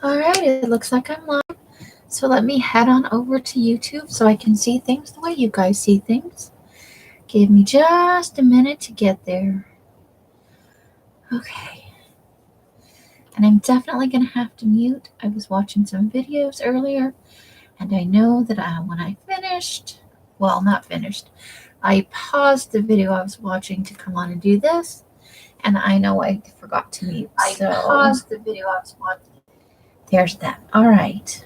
Alright, it looks like I'm live. So let me head on over to YouTube so I can see things the way you guys see things. Give me just a minute to get there. Okay. And I'm definitely going to have to mute. I was watching some videos earlier, and I know that when I finished, well, not finished, I paused the video I was watching to come on and do this, and I know I forgot to mute. I paused the video I was watching. There's that. All right.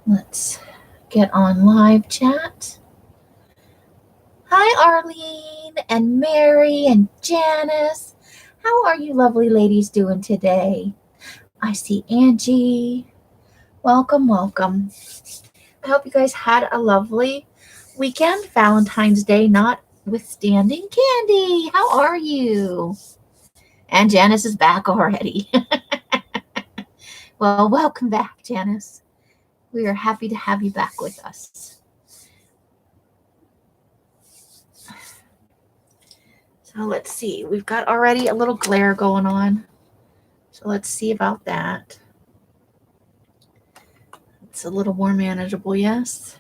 Let's get on live chat. Hi, Arlene and Mary and Janice. How are you lovely ladies doing today? I see Angie. Welcome, welcome. I hope you guys had a lovely weekend. Valentine's Day notwithstanding. Candy, how are you? And Janice is back already. Well, welcome back, Janice. We are happy to have you back with us. So let's see. We've got already a little glare going on. So let's see about that. It's a little more manageable, yes.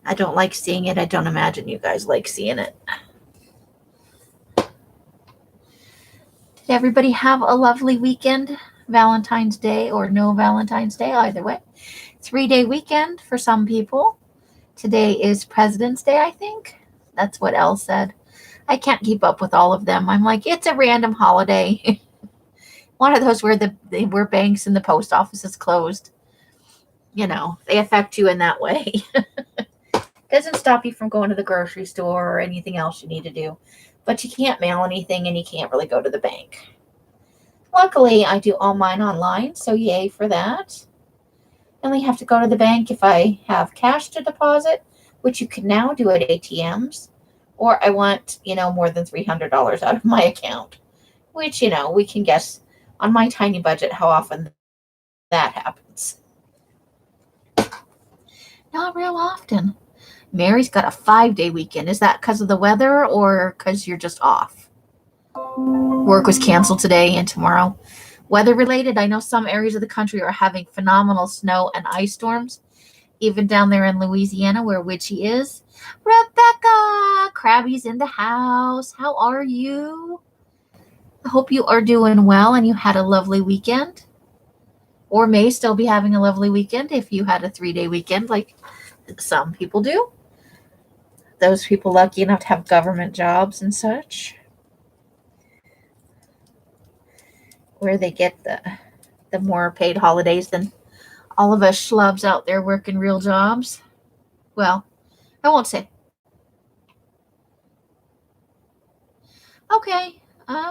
I don't like seeing it. I don't imagine you guys like seeing it. Did everybody have a lovely weekend? Valentine's Day or no Valentine's Day, either way. 3-day weekend for some people. Today is President's Day, I think. That's what Elle said. I can't keep up with all of them. I'm like, it's a random holiday. One of those where banks and the post office is closed. You know, they affect you in that way. Doesn't stop you from going to the grocery store or anything else you need to do. But you can't mail anything and you can't really go to the bank. Luckily, I do all mine online, so yay for that. I only have to go to the bank if I have cash to deposit, which you can now do at ATMs, or I want, more than $300 out of my account, which, we can guess on my tiny budget how often that happens. Not real often. Mary's got a 5-day weekend. Is that because of the weather or because you're just off? Work was canceled today and tomorrow. Weather related, I know some areas of the country are having phenomenal snow and ice storms. Even down there in Louisiana where Witchy is. Rebecca, Krabby's in the house. How are you? I hope you are doing well and you had a lovely weekend. Or may still be having a lovely weekend if you had a 3-day weekend like some people do. Those people lucky enough to have government jobs and such, where they get the more paid holidays than all of us schlubs out there working real jobs. Well, I won't say. Okay,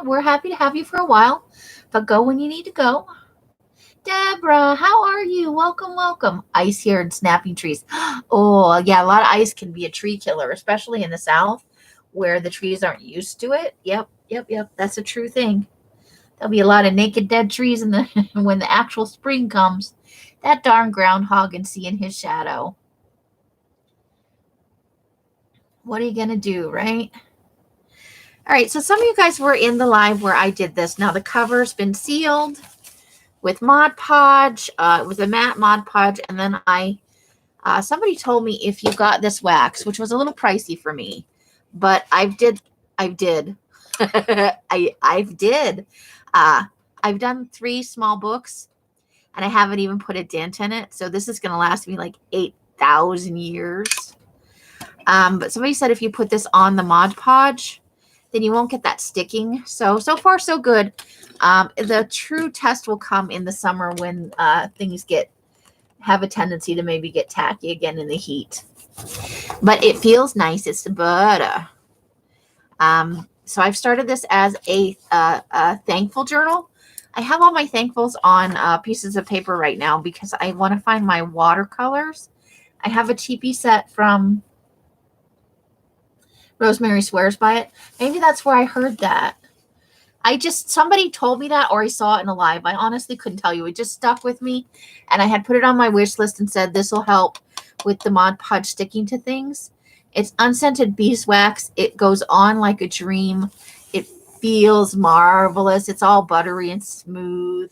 we're happy to have you for a while, but go when you need to go. Deborah, how are you? Welcome, welcome. Ice here and snapping trees. Oh, yeah, a lot of ice can be a tree killer, especially in the South where the trees aren't used to it. Yep. That's a true thing. There'll be a lot of naked dead trees when the actual spring comes. That darn groundhog and seeing his shadow. What are you going to do, right? All right, so some of you guys were in the live where I did this. Now the cover's been sealed with Mod Podge. It was a matte Mod Podge, and then somebody told me if you got this wax, which was a little pricey for me, but I've done 3 small books, and I haven't even put a dent in it, so this is going to last me like 8,000 years. But somebody said if you put this on the Mod Podge, then you won't get that sticking. So far, so good. The true test will come in the summer when things have a tendency to maybe get tacky again in the heat. But it feels nice. It's the butter. So I've started this as a thankful journal. I have all my thankfuls on pieces of paper right now because I want to find my watercolors. I have a cheapie set from Rosemary Swears by It. Maybe that's where I heard that. Somebody told me that, or I saw it in a live. I honestly couldn't tell you. It just stuck with me, and I had put it on my wish list and said this will help with the Mod Podge sticking to things. It's unscented beeswax. It goes on like a dream. It feels marvelous. It's all buttery and smooth.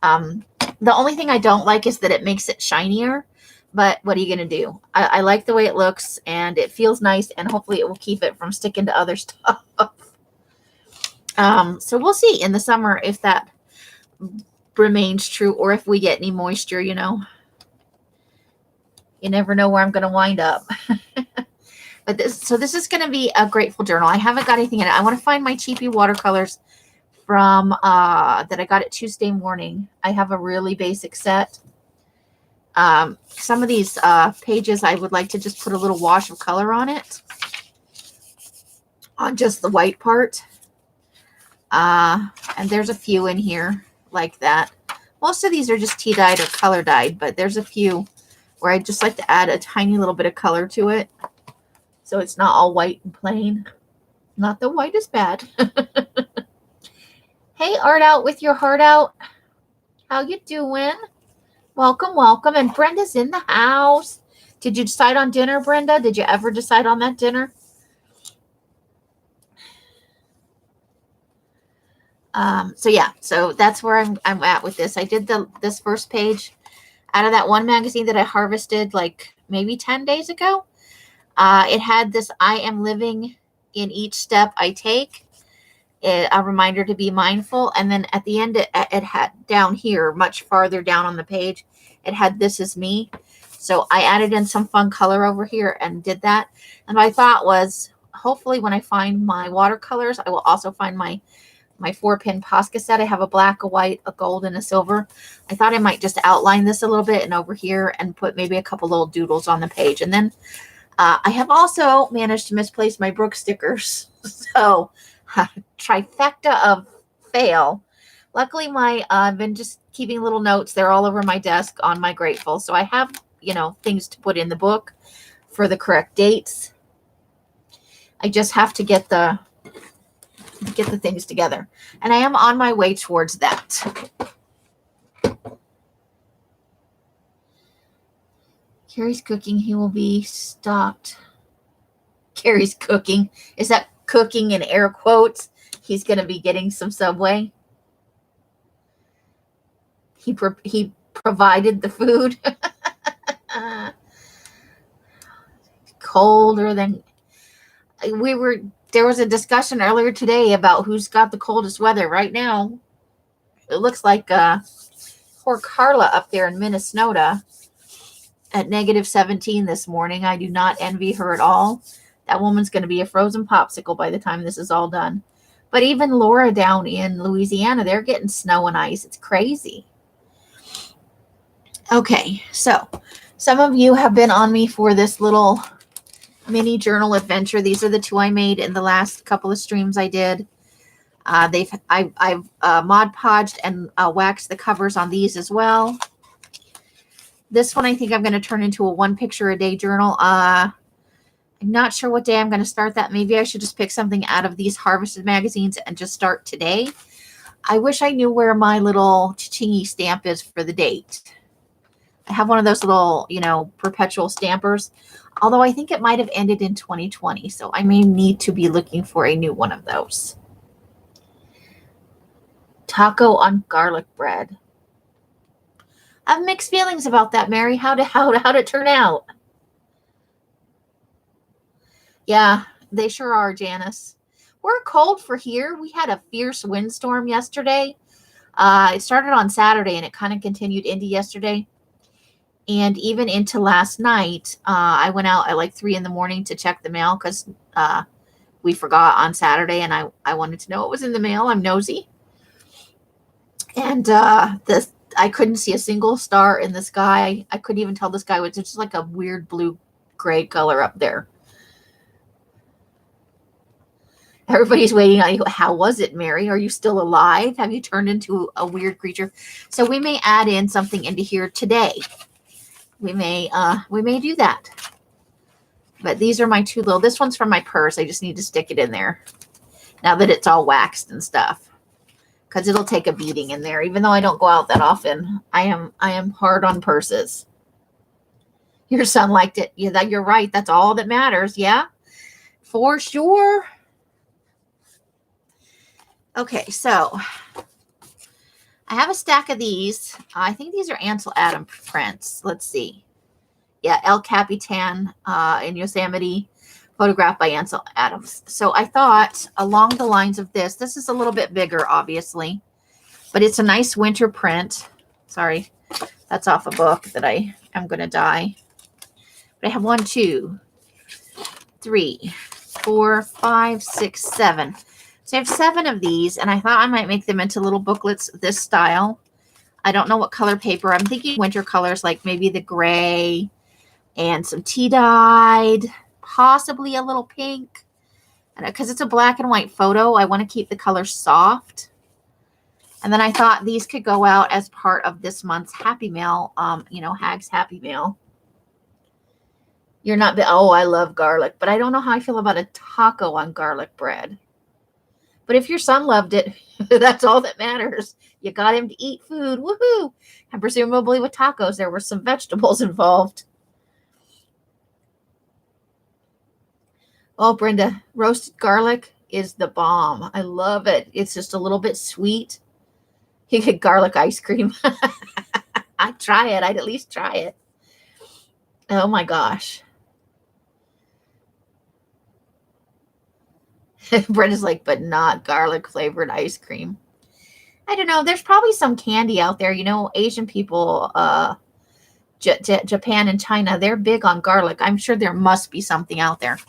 The only thing I don't like is that it makes it shinier, but what are you going to do? I like the way it looks, and it feels nice, and hopefully it will keep it from sticking to other stuff. So we'll see in the summer if that remains true or if we get any moisture, you know. You never know where I'm going to wind up. But this is going to be a grateful journal. I haven't got anything in it. I want to find my cheapy watercolors from that I got it Tuesday morning. I have a really basic set. Some of these pages I would like to just put a little wash of color on it, on just the white part. And there's a few in here like that. Most of these are just tea dyed or color dyed, but there's a few where I just like to add a tiny little bit of color to it, so it's not all white and plain. Not that white is bad. Hey, Art Out with your heart out. How you doing? Welcome, welcome. And Brenda's in the house. Did you decide on dinner, Brenda? Did you ever decide on that dinner? So yeah, so that's where I'm at with this. I did this first page out of that one magazine that I harvested like maybe 10 days ago. It had this I am living in each step I take, a reminder to be mindful. And then at the end, it had down here, much farther down on the page, it had this is me. So I added in some fun color over here and did that. And my thought was, hopefully when I find my watercolors, I will also find my 4-pin Posca set. I have a black, a white, a gold, and a silver. I thought I might just outline this a little bit and over here and put maybe a couple little doodles on the page. And then I have also managed to misplace my Brooke stickers. So trifecta of fail. Luckily, I've been just keeping little notes. They're all over my desk on my Grateful. So I have, things to put in the book for the correct dates. I just have to get the things together, and I am on my way towards that. Carrie's cooking. He will be stopped. Carrie's cooking. Is that cooking in air quotes? He's going to be getting some Subway. He provided the food. Colder than there was a discussion earlier today about who's got the coldest weather right now. It looks like poor Carla up there in Minnesota at -17 this morning. I do not envy her at all. That woman's going to be a frozen popsicle by the time this is all done. But even Laura down in Louisiana, they're getting snow and ice. It's crazy. Okay, so some of you have been on me for this little mini journal adventure. These are the two I made in the last couple of streams I did. I've Mod Podged and waxed the covers on these as well. This one I think I'm going to turn into a 1 picture a day journal. I'm not sure what day I'm going to start that. Maybe I should just pick something out of these harvested magazines and just start today. I wish I knew where my little cha-chingy stamp is for the date. I have one of those little, perpetual stampers, although I think it might have ended in 2020. So I may need to be looking for a new one of those. Taco on garlic bread. I have mixed feelings about that, Mary. How'd it turn out? Yeah, they sure are, Janice. We're cold for here. We had a fierce windstorm yesterday. It started on Saturday and it kind of continued into yesterday. And even into last night, I went out at like 3 in the morning to check the mail because we forgot on Saturday and I wanted to know what was in the mail. I'm nosy. And I couldn't see a single star in the sky. I couldn't even tell the sky was just like a weird blue-gray color up there. Everybody's waiting on you. How was it, Mary? Are you still alive? Have you turned into a weird creature? So we may add in something into here today. We may do that. But these are my two little, this one's from my purse. I just need to stick it in there now that it's all waxed and stuff, because it'll take a beating in there. Even though I don't go out that often, I am hard on purses. Your son liked it. Yeah, you're right. That's all that matters. Yeah, for sure. Okay, so I have a stack of these. I think these are Ansel Adams prints. Let's see. Yeah, El Capitan in Yosemite, photographed by Ansel Adams. So I thought along the lines of this is a little bit bigger, obviously, but it's a nice winter print. Sorry, that's off a book that I am going to dye. But I have 1, 2, 3, 4, 5, 6, 7. So I have 7 of these, and I thought I might make them into little booklets this style. I don't know what color paper. I'm thinking winter colors, like maybe the gray and some tea-dyed, possibly a little pink. And because it's a black and white photo, I want to keep the color soft. And then I thought these could go out as part of this month's Happy Mail, Hag's Happy Mail. You're not, oh, I love garlic, but I don't know how I feel about a taco on garlic bread. But if your son loved it, that's all that matters. You got him to eat food. Woohoo! And presumably with tacos, there were some vegetables involved. Oh, Brenda, roasted garlic is the bomb. I love it. It's just a little bit sweet. You get garlic ice cream. I'd try it. I'd at least try it. Oh my gosh. Brenda's like, but not garlic flavored ice cream. I don't know. There's probably some candy out there. Asian people, Japan and China, they're big on garlic. I'm sure there must be something out there.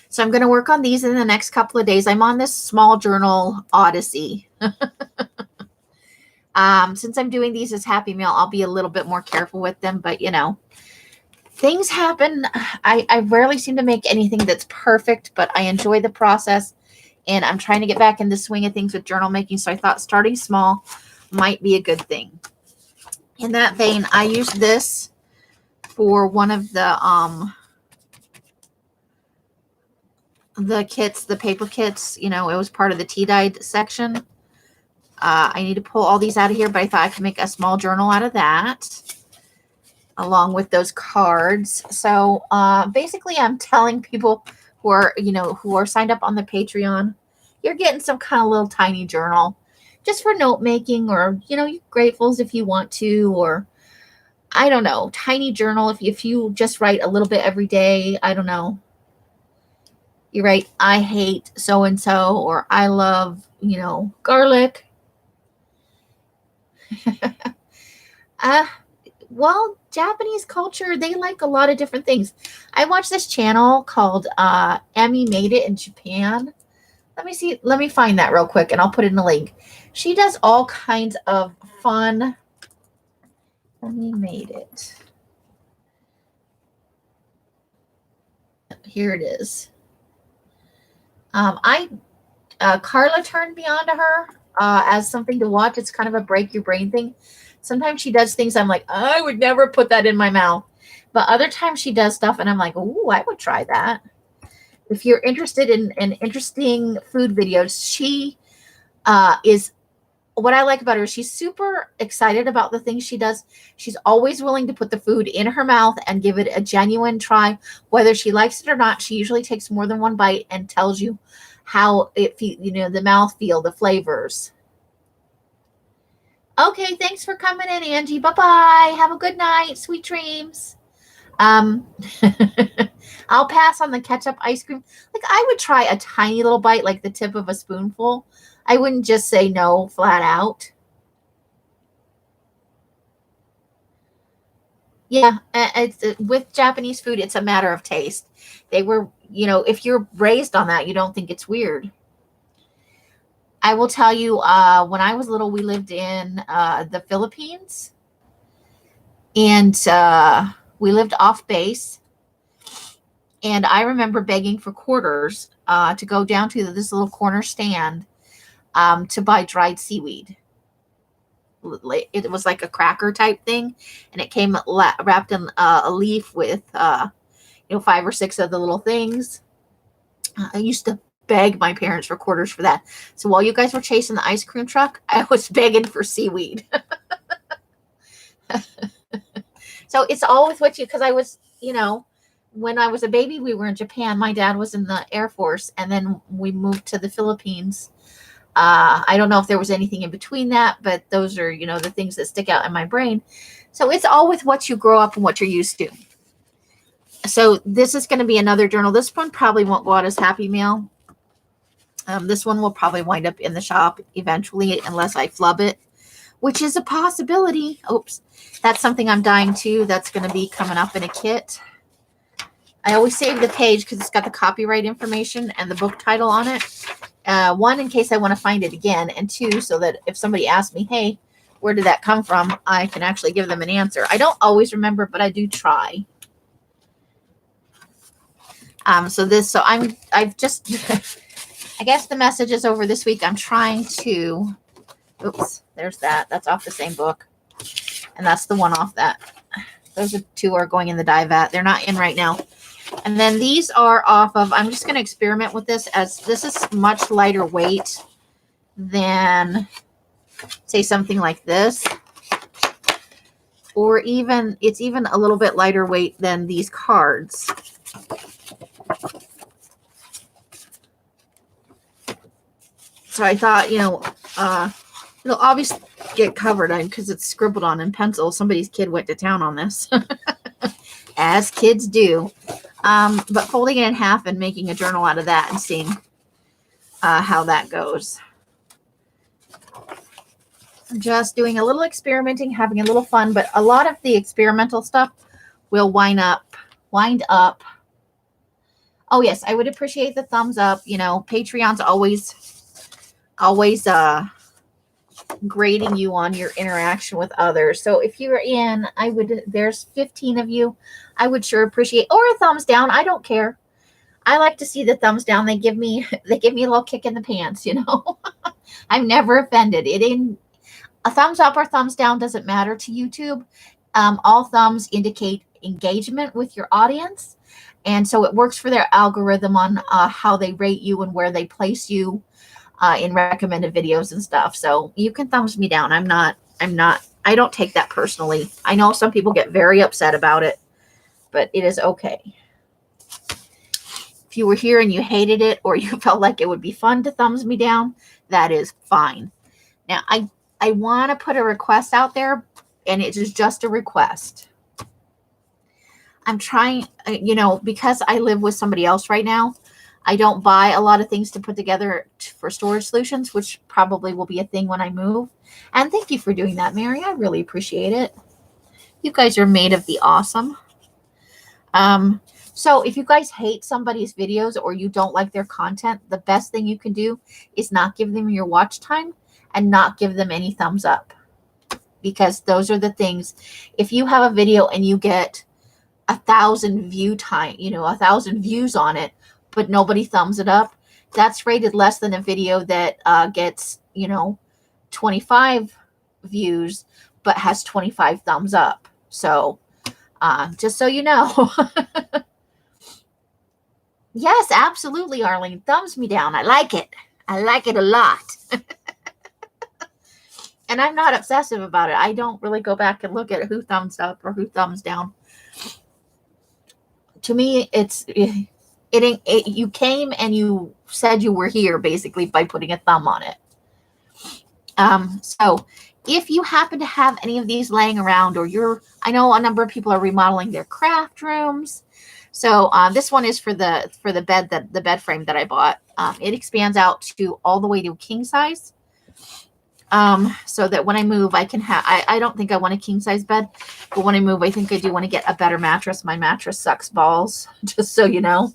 So I'm going to work on these in the next couple of days. I'm on this small journal odyssey. Since I'm doing these as Happy Meal, I'll be a little bit more careful with them. But, things happen. I rarely seem to make anything that's perfect, but I enjoy the process. And I'm trying to get back in the swing of things with journal making. So I thought starting small might be a good thing. In that vein, I used this for one of the kits, the paper kits. It was part of the tea-dyed section. I need to pull all these out of here, but I thought I could make a small journal out of that, along with those cards. So basically, I'm telling people who are signed up on the Patreon, you're getting some kind of little tiny journal just for note making, or gratefuls if you want to, or I don't know, tiny journal if you just write a little bit every day. I don't know. You write, I hate so and so, or I love garlic. Well, Japanese culture, they like a lot of different things. I watched this channel called Emmy Made It in Japan. Let me find that real quick, and I'll put it in the link. She does all kinds of fun. Emmy Made It. Here it is. Carla turned me on to her as something to watch. It's kind of a break your brain thing. Sometimes she does things I'm like, I would never put that in my mouth. But other times she does stuff and I'm like, ooh, I would try that. If you're interested in interesting food videos, she is, what I like about her is she's super excited about the things she does. She's always willing to put the food in her mouth and give it a genuine try. Whether she likes it or not, she usually takes more than one bite and tells you how it the mouth feel, the flavors. Okay, thanks for coming in, Angie. Bye-bye. Have a good night. Sweet dreams. I'll pass on the ketchup ice cream. Like, I would try a tiny little bite, like the tip of a spoonful. I wouldn't just say no flat out. Yeah, it's with Japanese food, it's a matter of taste. They were, if you're raised on that, you don't think it's weird. I will tell you, when I was little, we lived in the Philippines, and we lived off base. And I remember begging for quarters to go down to this little corner stand to buy dried seaweed. It was like a cracker type thing, and it came wrapped in a leaf with 5 or 6 of the little things. I used to beg my parents for quarters for that. So while you guys were chasing the ice cream truck, I was begging for seaweed. So it's always what because I was, when I was a baby, we were in Japan. My dad was in the Air Force, and then we moved to the Philippines I don't know if there was anything in between that, but those are, the things that stick out in my brain. So it's all with what you grow up and what you're used to. So this is going to be another journal. This one probably won't go out as Happy Mail. This one will probably wind up in the shop eventually unless I flub it, which is a possibility. Oops. That's something I'm dying to. That's going to be coming up in a kit. I always save the page because it's got the copyright information and the book title on it. One, in case I want to find it again, and two, so that if somebody asks me, hey, where did that come from, I can actually give them an answer. I don't always remember, but I do try. So I've just, I guess the message is over this week. I'm trying to, oops, there's that. That's off the same book. And that's the one off that. Those are two are going in the dye vat. They're not in right now. And then these are off of, I'm just going to experiment with this as this is much lighter weight than, say, something like this. Or even, it's even a little bit lighter weight than these cards. So I thought, it'll obviously get covered because it's scribbled on in pencil. Somebody's kid went to town on this, as kids do. But folding it in half and making a journal out of that and seeing how that goes. I'm just doing a little experimenting, having a little fun, but a lot of the experimental stuff will wind up. Oh, yes, I would appreciate the thumbs up. Patreon's always grading you on your interaction with others. So if you're in, there's 15 of you. I would sure appreciate, or a thumbs down. I don't care. I like to see the thumbs down. They give me a little kick in the pants, I'm never offended. It ain't a thumbs up or thumbs down doesn't matter to YouTube. All thumbs indicate engagement with your audience. And so it works for their algorithm on how they rate you and where they place you in recommended videos and stuff. So you can thumbs me down. I don't take that personally. I know some people get very upset about it, but it is okay. If you were here and you hated it or you felt like it would be fun to thumbs me down, that is fine. Now, I want to put a request out there, and it is just a request. I'm trying, because I live with somebody else right now, I don't buy a lot of things to put together for storage solutions, which probably will be a thing when I move. And thank you for doing that, Mary. I really appreciate it. You guys are made of the awesome. So if you guys hate somebody's videos or you don't like their content, the best thing you can do is not give them your watch time and not give them any thumbs up. Because those are the things, if you have a video and you get 1,000 1,000 views on it, but nobody thumbs it up, that's rated less than a video that gets, 25 views, but has 25 thumbs up. So just so you know. Yes, absolutely, Arlene. Thumbs me down. I like it. I like it a lot. And I'm not obsessive about it. I don't really go back and look at who thumbs up or who thumbs down. To me, you came and you said you were here basically by putting a thumb on it. So if you happen to have any of these laying around, or I know a number of people are remodeling their craft rooms. So this one is for the bed, the bed frame that I bought. It expands out to all the way to king size. So that when I move, I can have, I don't think I want a king size bed, but when I move, I think I do want to get a better mattress. My mattress sucks balls, just so you know.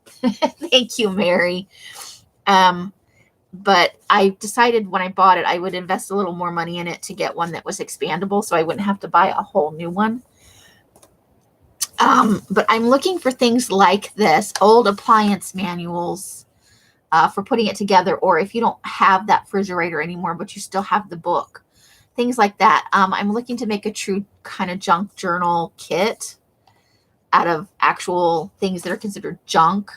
Thank you, Mary. But I decided when I bought it, I would invest a little more money in it to get one that was expandable, so I wouldn't have to buy a whole new one. But I'm looking for things like this, old appliance manuals for putting it together, or if you don't have that refrigerator anymore, but you still have the book, things like that. I'm looking to make a true kind of junk journal kit out of actual things that are considered junk.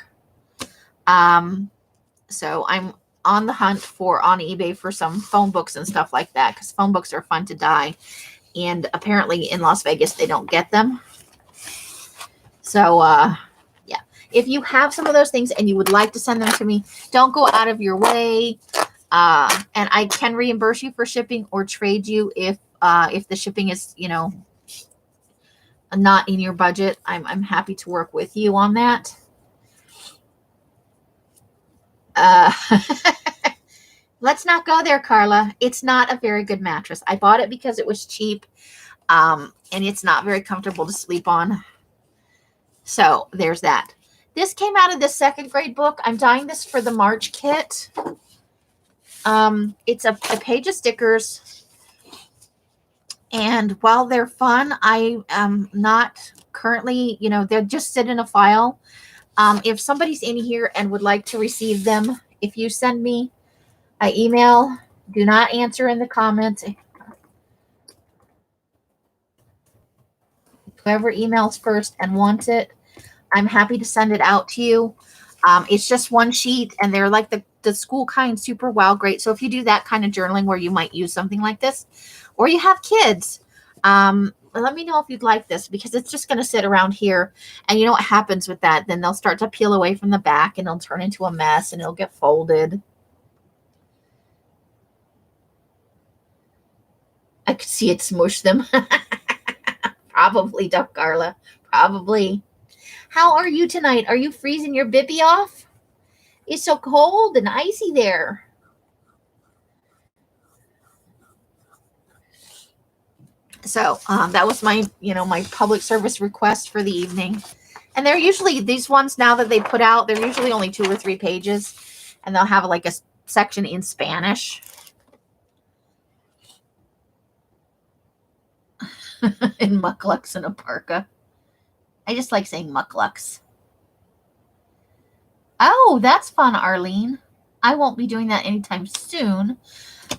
So I'm on the hunt on eBay for some phone books and stuff like that, because phone books are fun to dye, and apparently in Las Vegas they don't get them. So yeah, if you have some of those things and you would like to send them to me, don't go out of your way. And I can reimburse you for shipping or trade you if the shipping is, not in your budget. I'm happy to work with you on that. Let's not go there, Carla. It's not a very good mattress. I bought it because it was cheap, and it's not very comfortable to sleep on. So there's that. This came out of the second grade book. I'm buying this for the March kit. It's a page of stickers. And while they're fun, I am not currently, they'll just sit in a file. If somebody's in here and would like to receive them, if you send me an email, do not answer in the comments. Whoever emails first and wants it, I'm happy to send it out to you. It's just one sheet, and they're like the school kind, super wow, great. So if you do that kind of journaling where you might use something like this, or you have kids, let me know if you'd like this, because it's just going to sit around here. And you know what happens with that? Then they'll start to peel away from the back, and it'll turn into a mess, and it'll get folded. I could see it smush them. Probably, Duck Carla. Probably. How are you tonight? Are you freezing your bibby off? It's so cold and icy there. So that was my, my public service request for the evening. And they're usually, these ones now that they put out, they're usually only 2 or 3 pages. And they'll have like a section in Spanish. In mucklucks and a parka. I just like saying mucklucks. Oh, that's fun, Arlene. I won't be doing that anytime soon.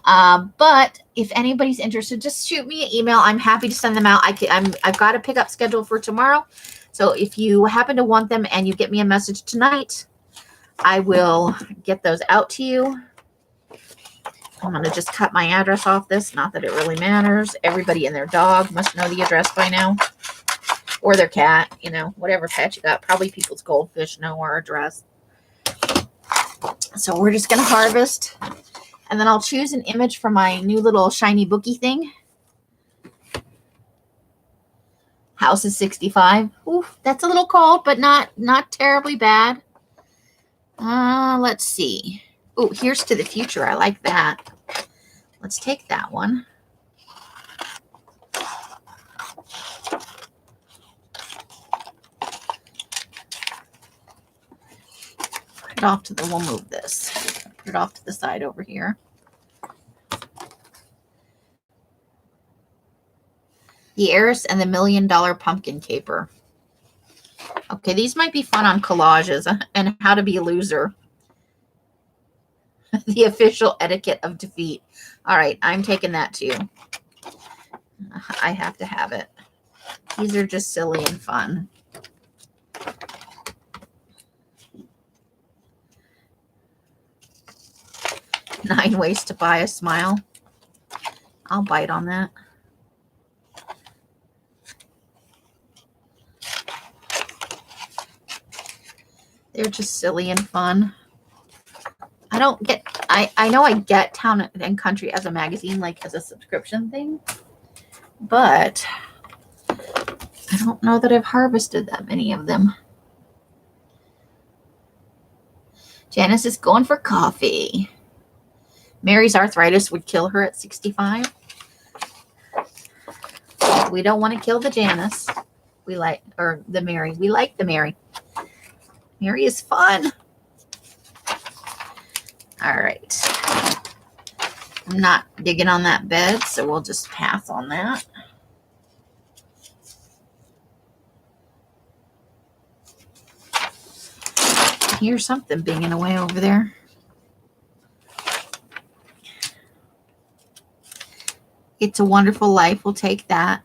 But if anybody's interested, just shoot me an email. I'm happy to send them out. I've got a pickup schedule for tomorrow. So if you happen to want them and you get me a message tonight, I will get those out to you. I'm going to just cut my address off this. Not that it really matters. Everybody and their dog must know the address by now. Or their cat, whatever pet you got. Probably people's goldfish know our address. So we're just going to harvest. And then I'll choose an image for my new little shiny bookie thing. House is 65. Oof, that's a little cold, but not terribly bad. Let's see. Oh, here's to the future. I like that. Let's take that one. Put it off to the, we'll move this. Put it off to the side over here. The Heiress and the $1 Million Pumpkin Caper. Okay, these might be fun on collages. And How to Be a Loser. The Official Etiquette of Defeat. All right, I'm taking that too. I have to have it. These are just silly and fun. Nine Ways to Buy a Smile. I'll bite on that. They're just silly and fun. I don't get, I know I get Town and Country as a magazine, like as a subscription thing, but I don't know that I've harvested that many of them. Janice is going for coffee. Mary's arthritis would kill her at 65. We don't want to kill the Janice. We like, or the Mary. We like the Mary. Mary is fun. All right. I'm not digging on that bed, so we'll just pass on that. Here's something binging away over there. It's a Wonderful Life. We'll take that.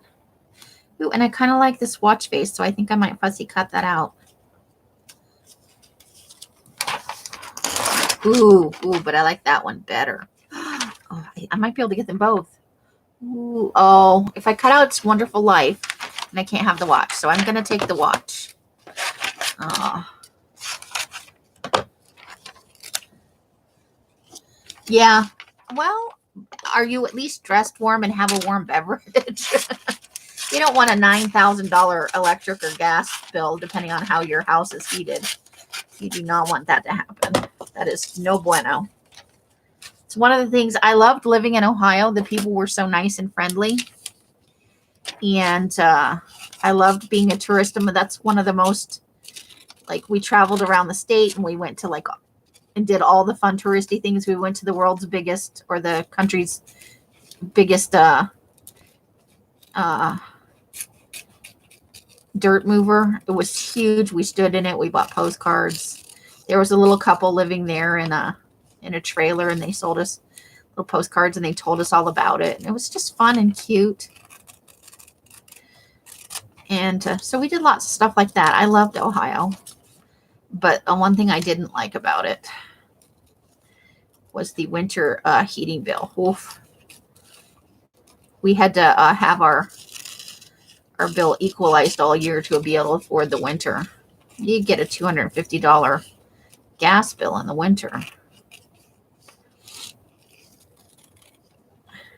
Ooh, and I kind of like this watch face, so I think I might fussy cut that out. Ooh, but I like that one better. Oh, I might be able to get them both. Ooh, oh, if I cut out It's Wonderful Life, and I can't have the watch, so I'm going to take the watch. Oh. Yeah. Well, are you at least dressed warm and have a warm beverage? You don't want a $9,000 electric or gas bill, depending on how your house is heated. You do not want that to happen. That is no bueno. It's one of the things I loved living in Ohio. The people were so nice and friendly. And I loved being a tourist. And that's one of the most, like, we traveled around the state and we went to and did all the fun touristy things. We went to the world's biggest, or the country's biggest dirt mover. It was huge. We stood in it. We bought postcards. There was a little couple living there in a trailer, and they sold us little postcards and they told us all about it. And it was just fun and cute. And so we did lots of stuff like that. I loved Ohio. But one thing I didn't like about it was the winter heating bill. Oof. We had to have our bill equalized all year to be able to afford the winter. You get a $250 gas bill in the winter.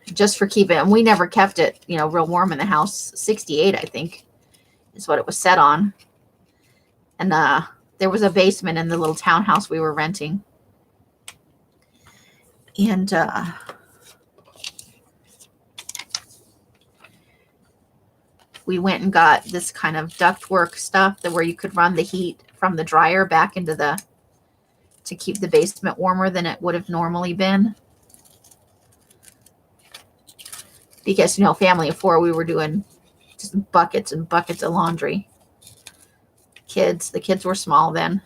Just for keeping, and we never kept it, real warm in the house. 68, I think, is what it was set on. And there was a basement in the little townhouse we were renting. And we went and got this kind of ductwork stuff where you could run the heat from the dryer back into to keep the basement warmer than it would have normally been. Because, family of four, we were doing just buckets and buckets of laundry. The kids were small then.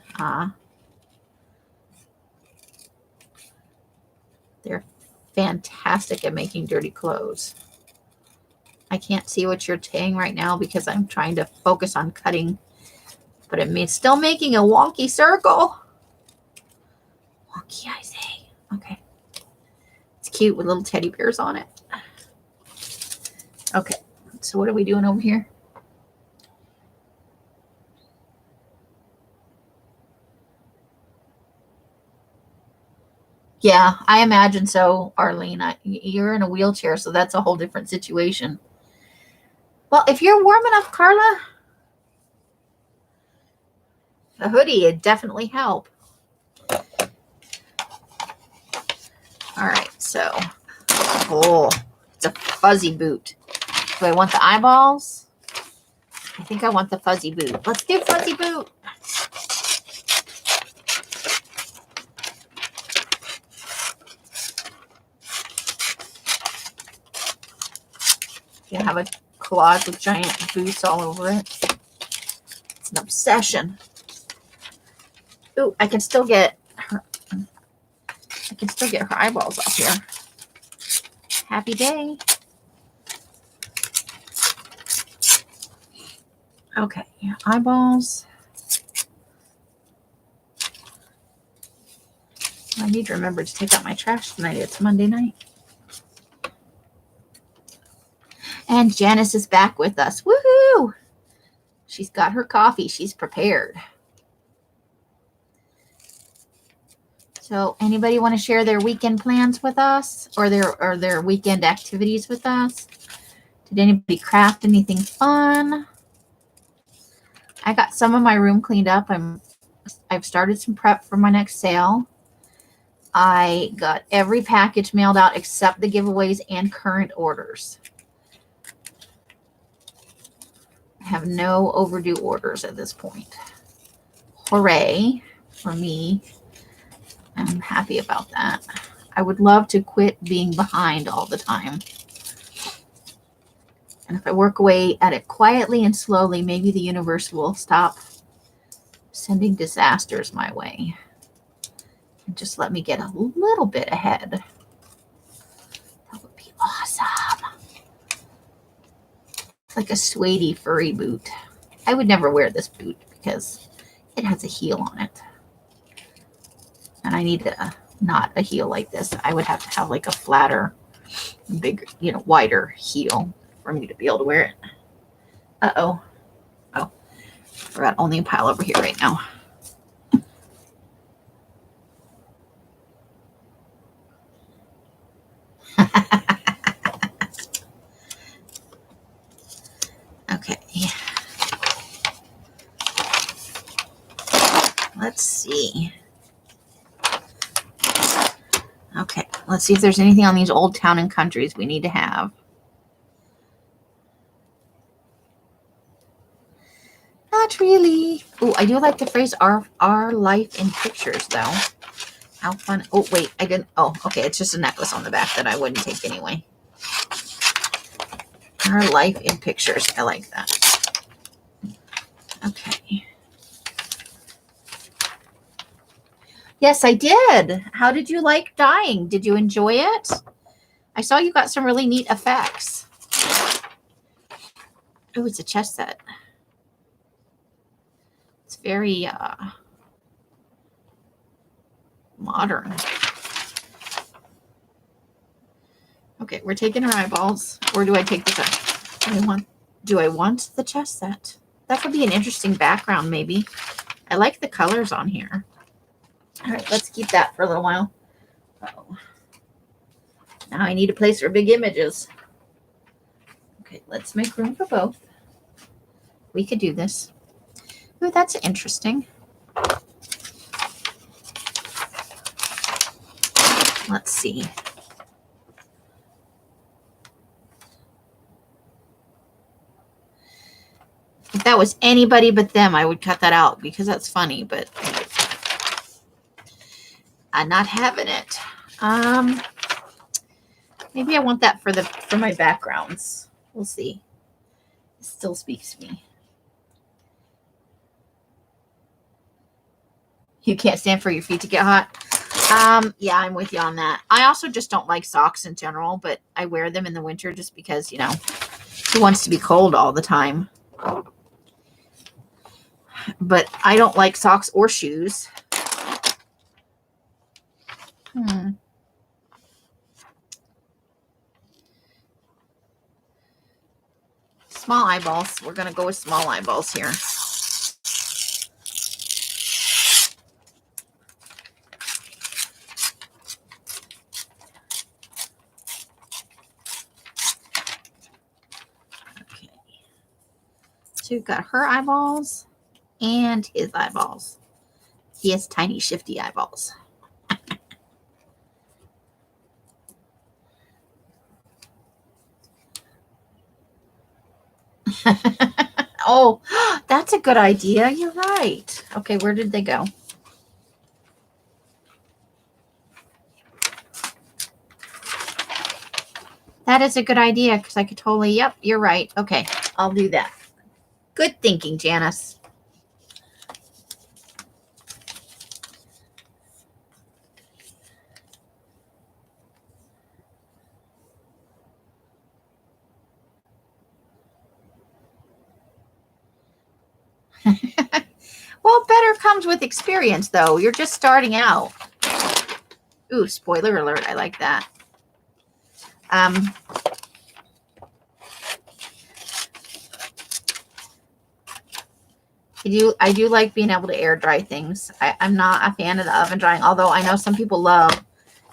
They're fantastic at making dirty clothes. I can't see what you're saying right now because I'm trying to focus on cutting, but it's still making a wonky circle. Wonky, I say. Okay. It's cute with little teddy bears on it. Okay. So what are we doing over here? Yeah, I imagine so, Arlene. You're in a wheelchair, so that's a whole different situation. Well, if you're warm enough, Carla, a hoodie would definitely help. All right, so, it's a fuzzy boot. Do I want the eyeballs? I think I want the fuzzy boot. Let's do fuzzy boot. You have a collage with giant boots all over it. It's an obsession. Ooh, I can still get her eyeballs off here. Happy day. Okay, eyeballs. I need to remember to take out my trash tonight. It's Monday night. And Janice is back with us. Woohoo! She's got her coffee. She's prepared. So anybody want to share their weekend plans with us, or their weekend activities with us? Did anybody craft anything fun? I got some of my room cleaned up. I've started some prep for my next sale. I got every package mailed out except the giveaways and current orders. I have no overdue orders at this point. Hooray for me. I'm happy about that. I would love to quit being behind all the time. And if I work away at it quietly and slowly, maybe the universe will stop sending disasters my way and just let me get a little bit ahead. That would be awesome. It's like a suede furry boot. I would never wear this boot because it has a heel on it. And I need not a heel like this. I would have to have like a flatter, bigger, wider heel for me to be able to wear it. Uh-oh. Oh, forgot only a pile over here right now. Okay. Let's see. Okay, let's see if there's anything on these old town and countries we need to have. Not really. Oh, I do like the phrase our life in pictures though. How fun. Oh, wait, I didn't. Oh, okay, it's just a necklace on the back that I wouldn't take anyway. Our life in pictures. I like that. Okay. Yes, I did. How did you like dyeing? Did you enjoy it? I saw you got some really neat effects. Oh, it's a chess set. It's very modern. Okay, we're taking her eyeballs. Or do I take the chess? Do I want the chess set? That could be an interesting background, maybe. I like the colors on here. All right, let's keep that for a little while. Uh-oh. Now I need a place for big images. Okay, let's make room for both. We could do this. Ooh, that's interesting. Let's see. If that was anybody but them, I would cut that out because that's funny, but I'm not having it. Maybe I want that for my backgrounds. We'll see. It still speaks to me. You can't stand for your feet to get hot. Yeah, I'm with you on that. I also just don't like socks in general, but I wear them in the winter just because, you know, who wants to be cold all the time? But I don't like socks or shoes. Small eyeballs. We're going to go with small eyeballs here. Okay. So we've got her eyeballs and his eyeballs. He has tiny, shifty eyeballs. Oh, that's a good idea. You're right. Okay, where did they go? That is a good idea because I could totally, yep, you're right. Okay, I'll do that. Good thinking, Janice. Well, better comes with experience, though. You're just starting out. Ooh, spoiler alert. I like that. I do like being able to air dry things. I'm not a fan of the oven drying, although I know some people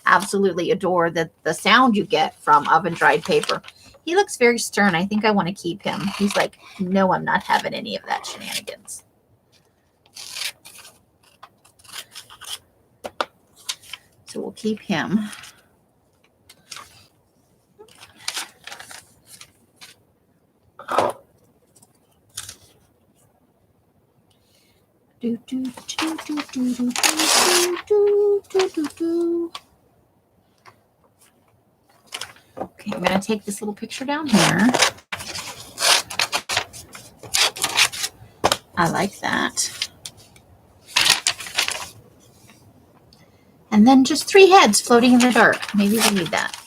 absolutely adore the sound you get from oven dried paper. He looks very stern. I think I want to keep him. He's like, no, I'm not having any of that shenanigans. So we'll keep him. Do, do, do, do, do, do, do, do, do, do, do. Okay, I'm going to take this little picture down here. I like that. And then just 3 heads floating in the dark. Maybe we need that.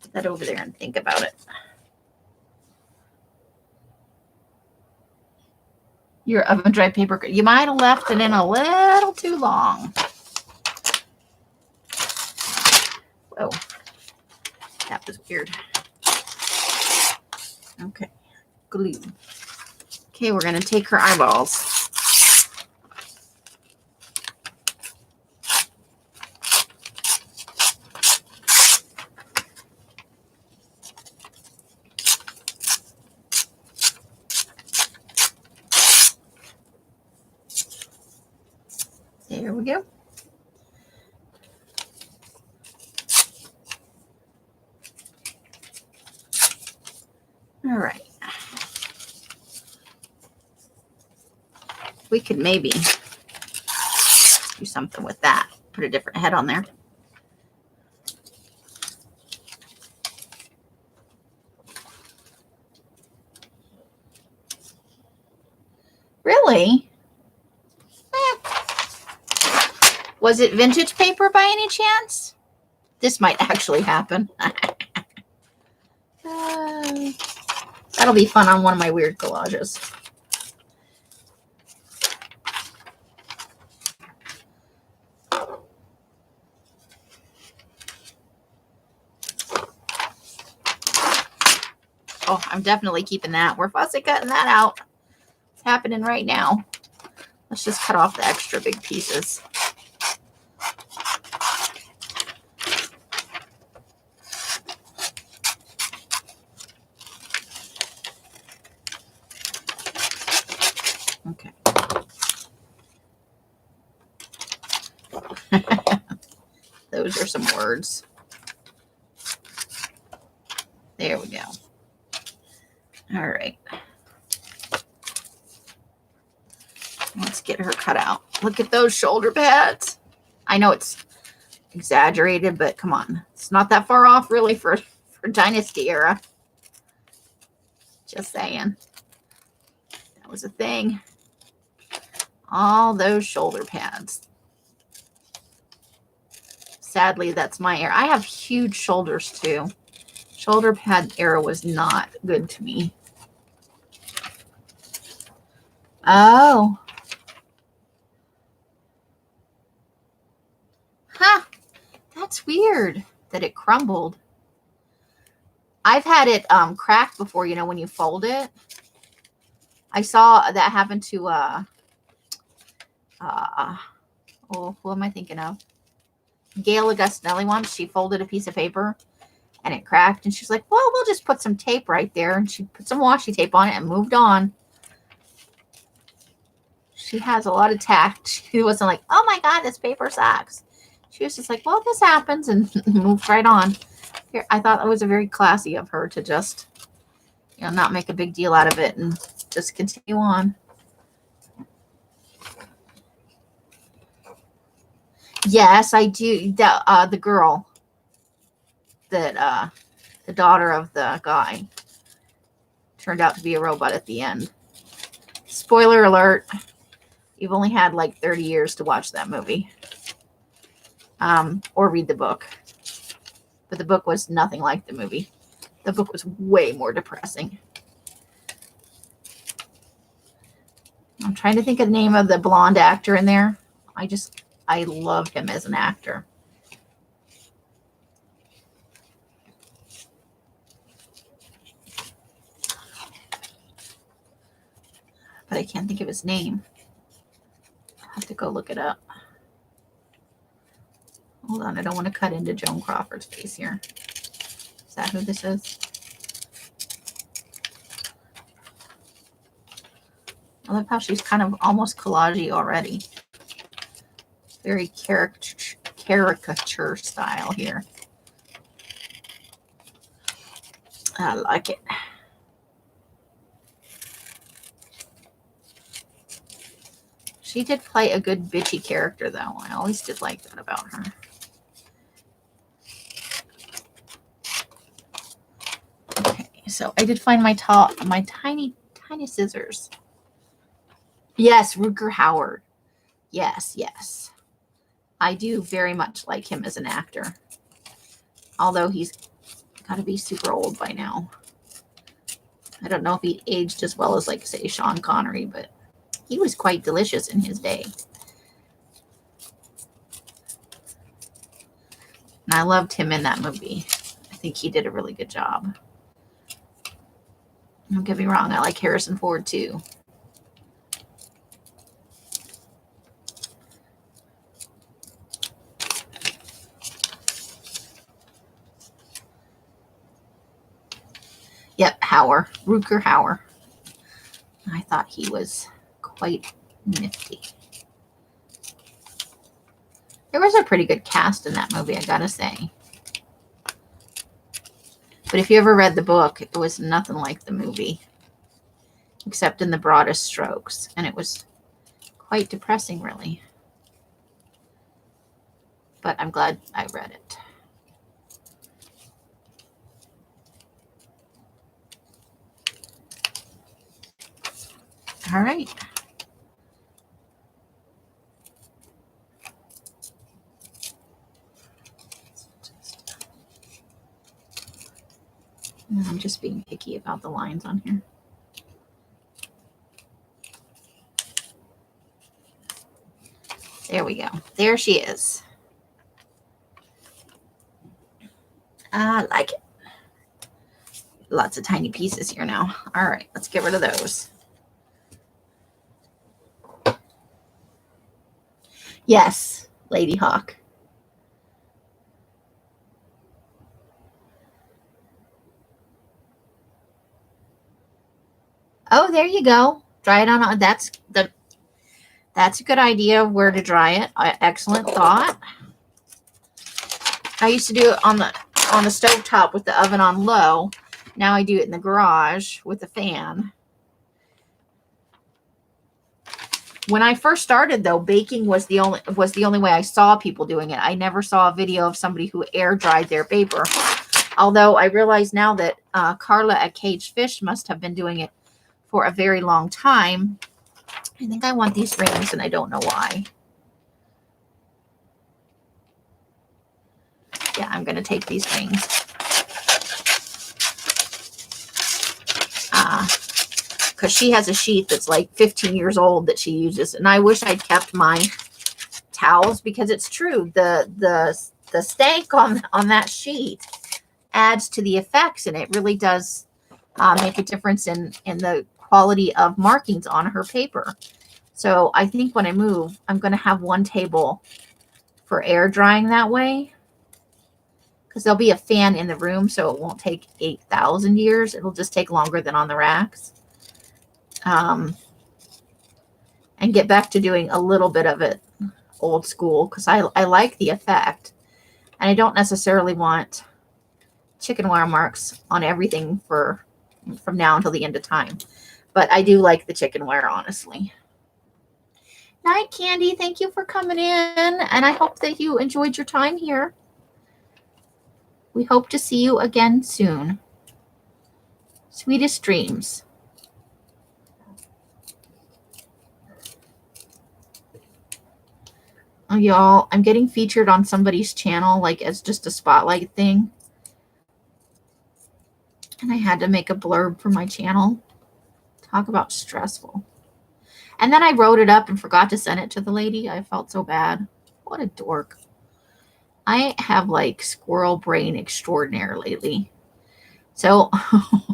Put that over there and think about it. Your oven dried paper. You might have left it in a little too long. Whoa. That was weird. Okay. Glue. Okay, we're going to take her eyeballs. go. All right. We could maybe do something with that. Put a different head on there. Really? Was it vintage paper by any chance? This might actually happen. That'll be fun on one of my weird collages. Oh, I'm definitely keeping that. We're fussy cutting that out. It's happening right now. Let's just cut off the extra big pieces. Okay. Those are some words. There we go. All right. Let's get her cut out. Look at those shoulder pads. I know it's exaggerated, but come on. It's not that far off really for Dynasty era. Just saying. That was a thing. All those shoulder pads. Sadly, that's my era. I have huge shoulders too. Shoulder pad era was not good to me. Oh. Huh. That's weird that it crumbled. I've had it cracked before, you know, when you fold it. I saw that happen to who am I thinking of? Gail Augustinelli once. She folded a piece of paper and it cracked, and she's like, well, we'll just put some tape right there. And she put some washi tape on it and moved on. She has a lot of tact. She wasn't like, oh my God, this paper sucks. She was just like, well, this happens, and moved right on. Here, I thought it was a very classy of her to just, you know, not make a big deal out of it and just continue on. Yes, I do. The girl that the daughter of the guy turned out to be a robot at the end. Spoiler alert. You've only had like 30 years to watch that movie. Or read the book. But the book was nothing like the movie. The book was way more depressing. I'm trying to think of the name of the blonde actor in there. I love him as an actor. But I can't think of his name. I'll have to go look it up. Hold on, I don't want to cut into Joan Crawford's face here. Is that who this is? I love how she's kind of almost collage-y already. Very caricature style here. I like it. She did play a good bitchy character, though. I always did like that about her. Okay, so I did find my tiny scissors. Yes, Rutger Hauer. Yes. I do very much like him as an actor. Although he's got to be super old by now. I don't know if he aged as well as, like, say, Sean Connery, but he was quite delicious in his day. And I loved him in that movie. I think he did a really good job. Don't get me wrong, I like Harrison Ford too. Yep, Hauer. Rutger Hauer. I thought he was quite nifty. There was a pretty good cast in that movie, I gotta say. But if you ever read the book, it was nothing like the movie, except in the broadest strokes. And it was quite depressing, really. But I'm glad I read it. All right. I'm just being picky about the lines on here. There we go. There she is. I like it. Lots of tiny pieces here now. All right, let's get rid of those. Yes, Lady Hawk. Oh, there you go. Dry it on. That's a good idea of where to dry it. Excellent thought. I used to do it on the stovetop with the oven on low. Now I do it in the garage with the fan. When I first started, though, baking was the only way I saw people doing it. I never saw a video of somebody who air dried their paper. Although I realize now that Carla at Caged Fish must have been doing it for a very long time. I think I want these rings, and I don't know why. Yeah, I'm going to take these rings. Because she has a sheet that's like 15 years old that she uses. And I wish I'd kept my towels, because it's true. The stank on that sheet adds to the effects, and it really does make a difference in the quality of markings on her paper. So I think when I move, I'm going to have one table for air drying that way, because there'll be a fan in the room, so it won't take 8,000 years. It'll just take longer than on the racks. And get back to doing a little bit of it old school, because I like the effect. And I don't necessarily want chicken wire marks on everything from now until the end of time. But I do like the chicken wire, honestly. Night, Candy. Thank you for coming in. And I hope that you enjoyed your time here. We hope to see you again soon. Sweetest dreams. Oh, y'all, I'm getting featured on somebody's channel, like as just a spotlight thing. And I had to make a blurb for my channel. Talk about stressful. And then I wrote it up and forgot to send it to the lady. I felt so bad. What a dork. I have like squirrel brain extraordinaire lately. So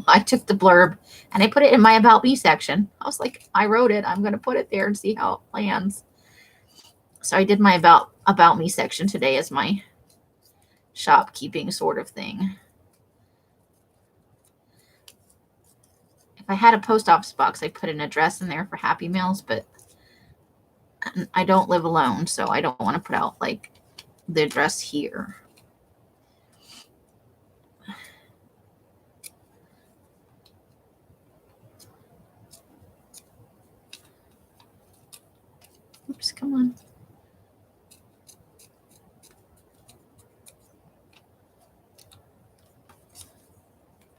I took the blurb and I put it in my About Me section. I was like, I wrote it. I'm going to put it there and see how it lands. So I did my About Me section today as my shopkeeping sort of thing. If I had a post office box, I'd put an address in there for Happy Meals, but I don't live alone, so I don't want to put out like the address here. Oops, come on.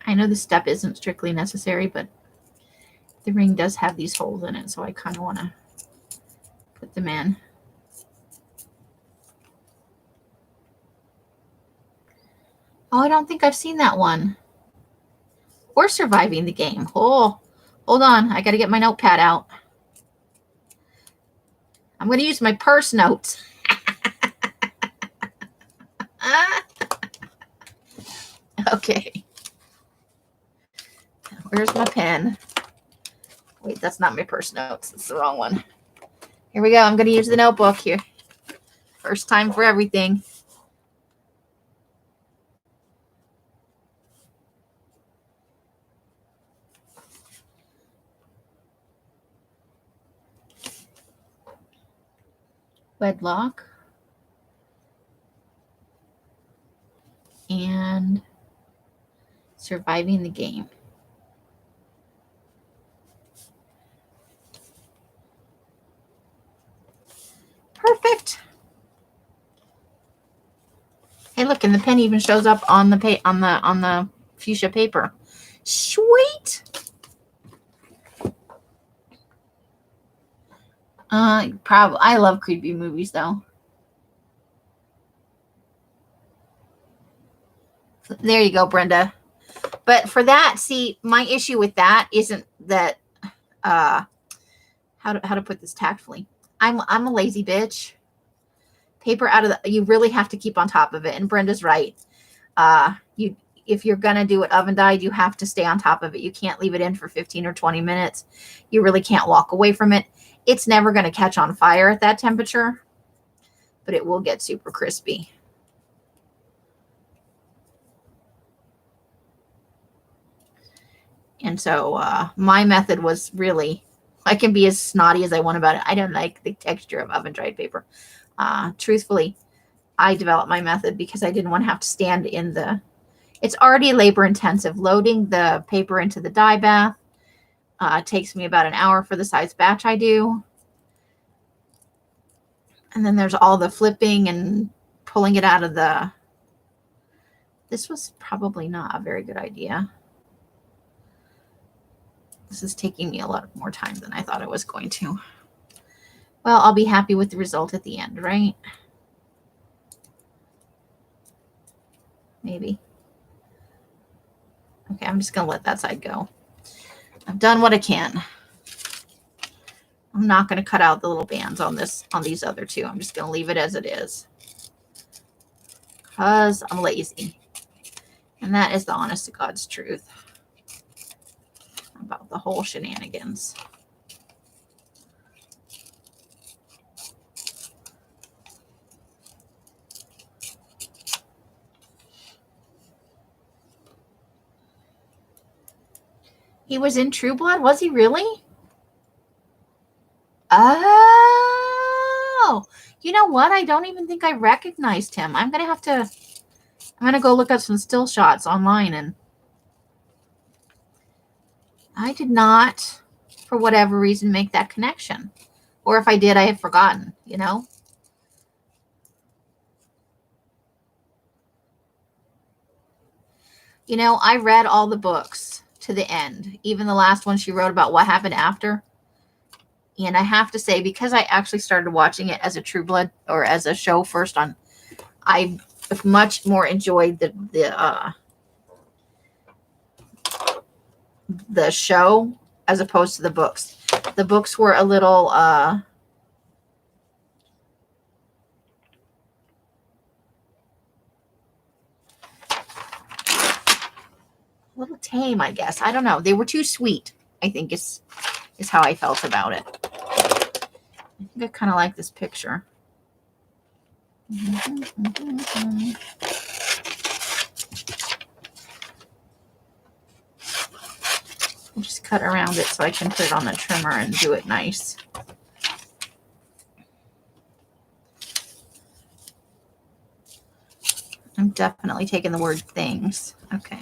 I know this step isn't strictly necessary, but the ring does have these holes in it, so I kind of want to put them in. Oh, I don't think I've seen that one. Or Surviving the Game. Oh, hold on. I got to get my notepad out. I'm going to use my purse notes. Okay. Where's my pen? Wait, that's not my purse notes. That's the wrong one. Here we go. I'm going to use the notebook here. First time for everything. Wedlock. and surviving the game. Perfect. Hey, look, and the pen even shows up on the fuchsia paper. Sweet. Probably. I love creepy movies, though. There you go, Brenda. But for that, see, my issue with that isn't that. How to put this tactfully? I'm a lazy bitch. Paper out of the. You really have to keep on top of it, and Brenda's right. If you're gonna do it oven dyed, you have to stay on top of it. You can't leave it in for 15 or 20 minutes. You really can't walk away from it. It's never going to catch on fire at that temperature, but it will get super crispy. And so my method was really, I can be as snotty as I want about it. I don't like the texture of oven dried paper. Truthfully, I developed my method because I didn't want to have to stand in the, it's already labor intensive. Loading the paper into the dye bath takes me about an hour for the size batch I do. And then there's all the flipping and pulling it out of the, this was probably not a very good idea. This is taking me a lot more time than I thought it was going to. Well, I'll be happy with the result at the end, right? Maybe. Okay, I'm just going to let that side go. I've done what I can. I'm not going to cut out the little bands on these other two. I'm just going to leave it as it is. Because I'm lazy. And that is the honest to God's truth about the whole shenanigans. He was in True Blood? Was he really? Oh, you know what? I don't even think I recognized him. I'm going to go look up some still shots online, and I did not, for whatever reason, make that connection. Or if I did, I have forgotten, you know? You know, I read all the books to the end, even the last one she wrote about what happened after. And I have to say, because I actually started watching it as a True Blood or as a show first on, I much more enjoyed the show as opposed to the books. The books were a little tame, I guess. I don't know. They were too sweet, I think is how I felt about it. I think I kind of like this picture. I'll just cut around it so I can put it on the trimmer and do it nice. I'm definitely taking the word things. Okay.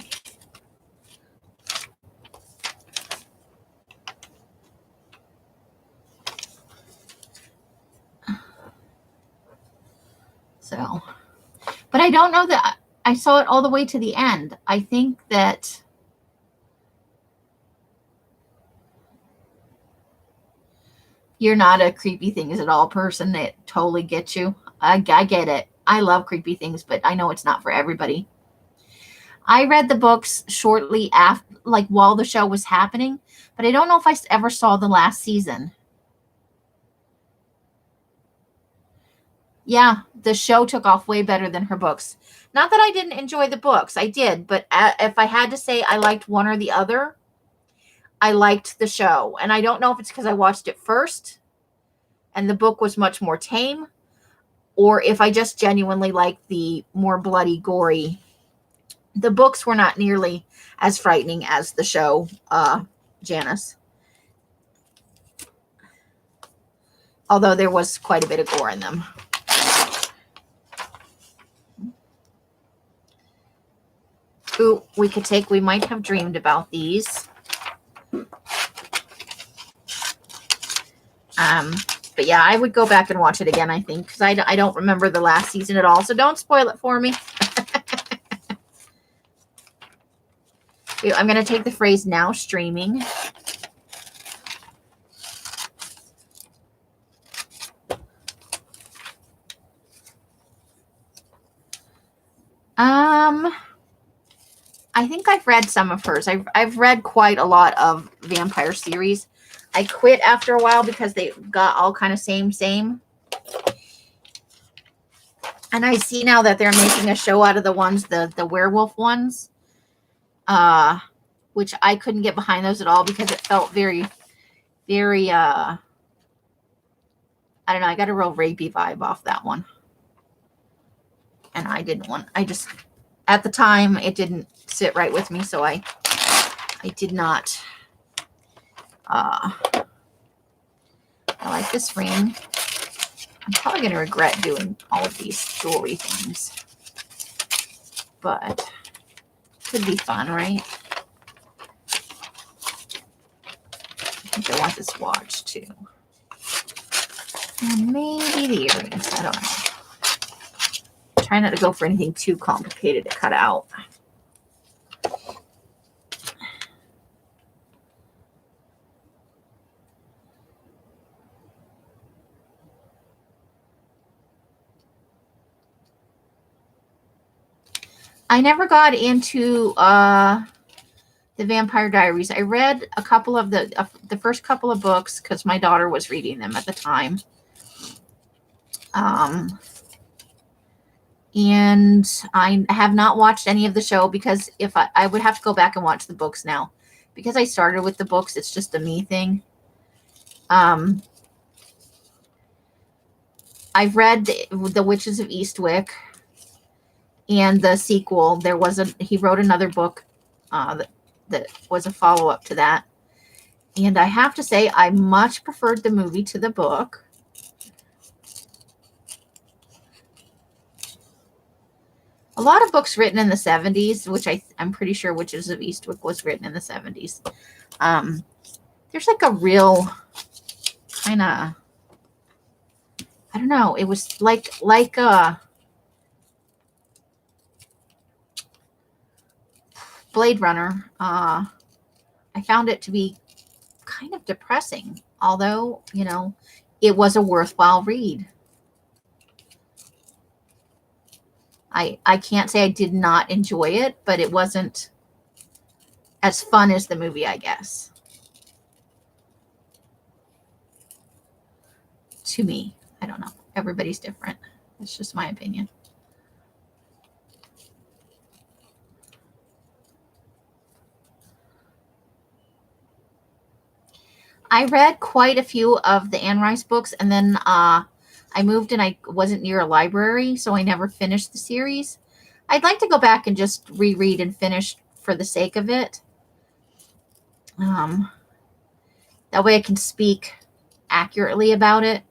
So, but I don't know that I saw it all the way to the end. I think that you're not a creepy things at all person. That totally gets you. I get it. I love creepy things, but I know it's not for everybody. I read the books shortly after, like while the show was happening, but I don't know if I ever saw the last season. Yeah, the show took off way better than her books. Not that I didn't enjoy the books. I did, but if I had to say I liked one or the other, I liked the show. And I don't know if it's because I watched it first and the book was much more tame, or if I just genuinely liked the more bloody, gory. The books were not nearly as frightening as the show, Janice. Although there was quite a bit of gore in them. Ooh, we could take, we might have dreamed about these. But yeah, I would go back and watch it again, I think, because I don't remember the last season at all. So don't spoil it for me. I'm going to take the phrase now streaming. I think I've read some of hers. I've read quite a lot of vampire series. I quit after a while because they got all kind of same. And I see now that they're making a show out of the ones, the werewolf ones, which I couldn't get behind those at all because it felt very, very, I don't know. I got a real rapey vibe off that one. And I just, at the time, it didn't sit right with me. So I did not, I like this ring. I'm probably going to regret doing all of these jewelry things. But could be fun, right? I think I want this watch too. And maybe the earrings. I don't know. Try not to go for anything too complicated to cut out. I never got into the Vampire Diaries. I read a couple of the first couple of books because my daughter was reading them at the time. And I have not watched any of the show because if I would have to go back and watch the books now. Because I started with the books, it's just a me thing. I've read the Witches of Eastwick and the sequel. He wrote another book that was a follow-up to that. And I have to say, I much preferred the movie to the book. A lot of books written in the 70s, which I'm pretty sure Witches of Eastwick was written in the 70s. There's like a real kind of, I don't know, it was like Blade Runner. I found it to be kind of depressing, although, it was a worthwhile read. I can't say I did not enjoy it, but it wasn't as fun as the movie, I guess. To me, I don't know. Everybody's different. It's just my opinion. I read quite a few of the Anne Rice books, and then I moved and I wasn't near a library, so I never finished the series. I'd like to go back and just reread and finish for the sake of it. That way I can speak accurately about it.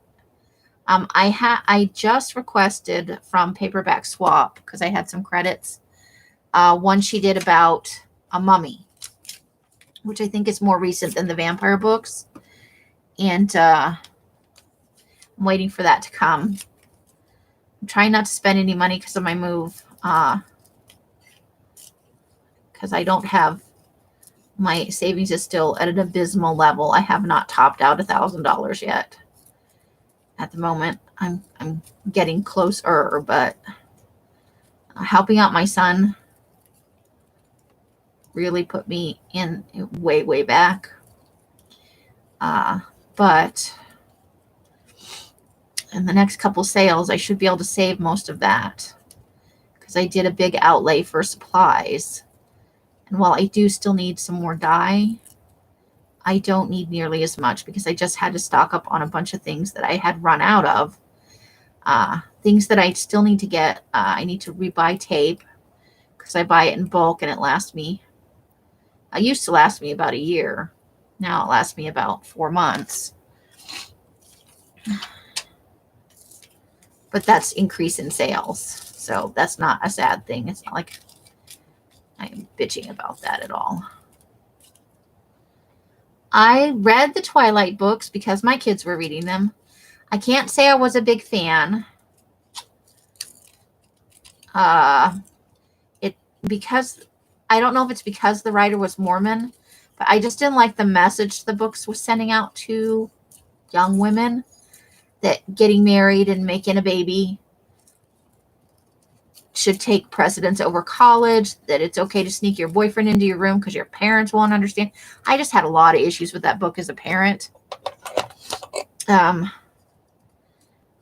I just requested from Paperback Swap, because I had some credits, one she did about a mummy, which I think is more recent than the vampire books. And I'm waiting for that to come. I'm trying not to spend any money because of my move. Because I don't have, my savings is still at an abysmal level. I have not topped out $1,000 yet. At the moment, I'm getting closer, but helping out my son really put me in way back. But in the next couple sales, I should be able to save most of that because I did a big outlay for supplies. And while I do still need some more dye, I don't need nearly as much because I just had to stock up on a bunch of things that I had run out of. Things that I still need to get. I need to rebuy tape because I buy it in bulk and it lasts me. It used to last me about a year. Now it lasts me about 4 months. But that's increase in sales. So that's not a sad thing. It's not like I'm bitching about that at all. I read the Twilight books because my kids were reading them. I can't say I was a big fan. Because I don't know if it's because the writer was Mormon, but I just didn't like the message the books was sending out to young women, that getting married and making a baby should take precedence over college, that it's okay to sneak your boyfriend into your room because your parents won't understand. I just had a lot of issues with that book as a parent. But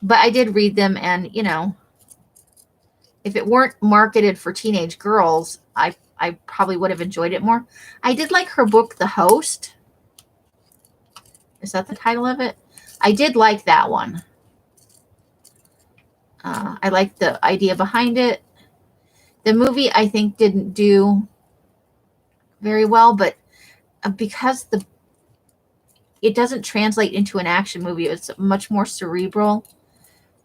I did read them, and if it weren't marketed for teenage girls, I probably would have enjoyed it more. I did like her book, The Host. Is that the title of it? I did like that one. I liked the idea behind it. The movie, I think, didn't do very well, but because it doesn't translate into an action movie, it's much more cerebral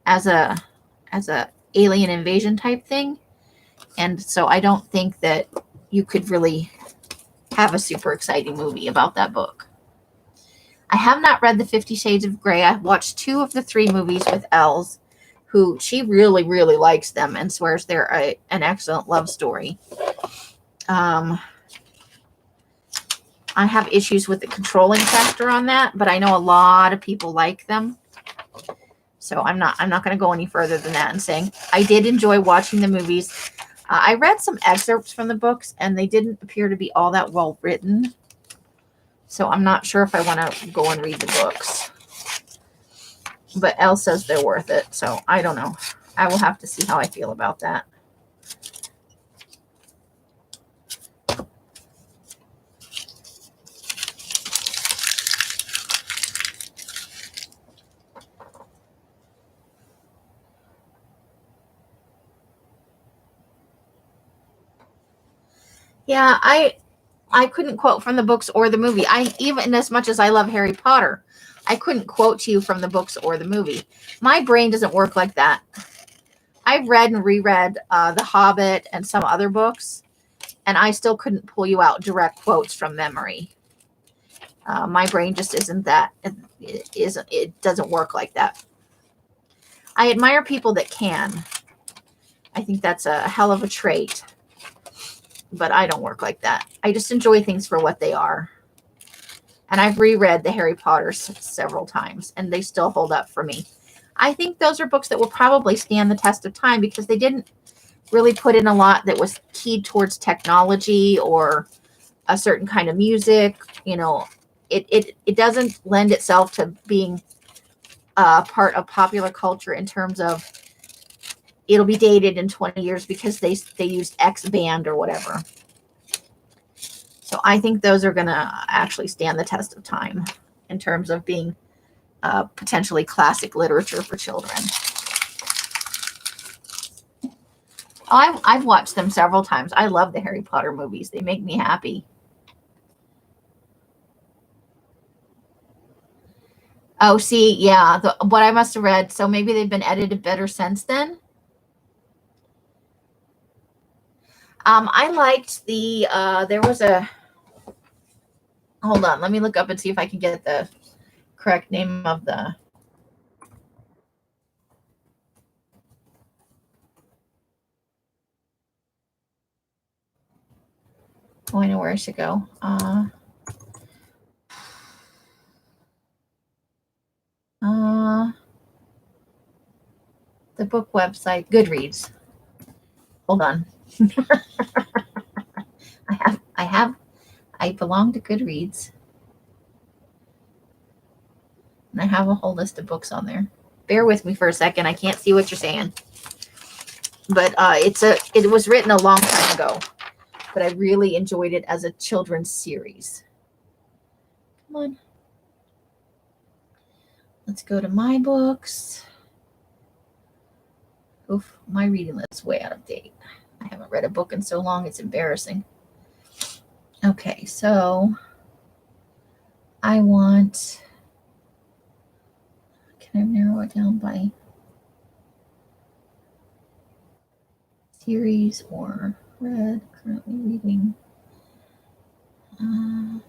as a alien invasion type thing. And so I don't think that you could really have a super exciting movie about that book. I have not read the 50 Shades of Grey. I've watched 2 of the 3 movies with Els, who she really, really likes them and swears they're an excellent love story. I have issues with the controlling factor on that, but I know a lot of people like them. So I'm not going to go any further than that and saying I did enjoy watching the movies. I read some excerpts from the books, and they didn't appear to be all that well written. So I'm not sure if I want to go and read the books. But Elle says they're worth it, so I don't know. I will have to see how I feel about that. Yeah, I couldn't quote from the books or the movie. Even as much as I love Harry Potter, I couldn't quote to you from the books or the movie. My brain doesn't work like that. I've read and reread The Hobbit and some other books, and I still couldn't pull you out direct quotes from memory. My brain just isn't that. It doesn't work like that. I admire people that can. I think that's a hell of a trait. But I don't work like that. I just enjoy things for what they are. And I've reread the Harry Potters several times, and they still hold up for me. I think those are books that will probably stand the test of time because they didn't really put in a lot that was keyed towards technology or a certain kind of music. It doesn't lend itself to being part of popular culture in terms of it'll be dated in 20 years because they used X band or whatever. So I think those are going to actually stand the test of time in terms of being potentially classic literature for children. I've watched them several times. I love the Harry Potter movies. They make me happy. Oh, see, yeah, what I must have read. So maybe they've been edited better since then. I liked there was hold on, let me look up and see if I can get the correct name of the. Oh, I know where I should go. The book website, Goodreads. Hold on. I belong to Goodreads. And I have a whole list of books on there. Bear with me for a second. I can't see what you're saying. But it was written a long time ago. But I really enjoyed it as a children's series. Come on. Let's go to my books. Oof, my reading list is way out of date. I haven't read a book in so long, it's embarrassing. Okay, so I want, can I narrow it down by series or read, currently reading. I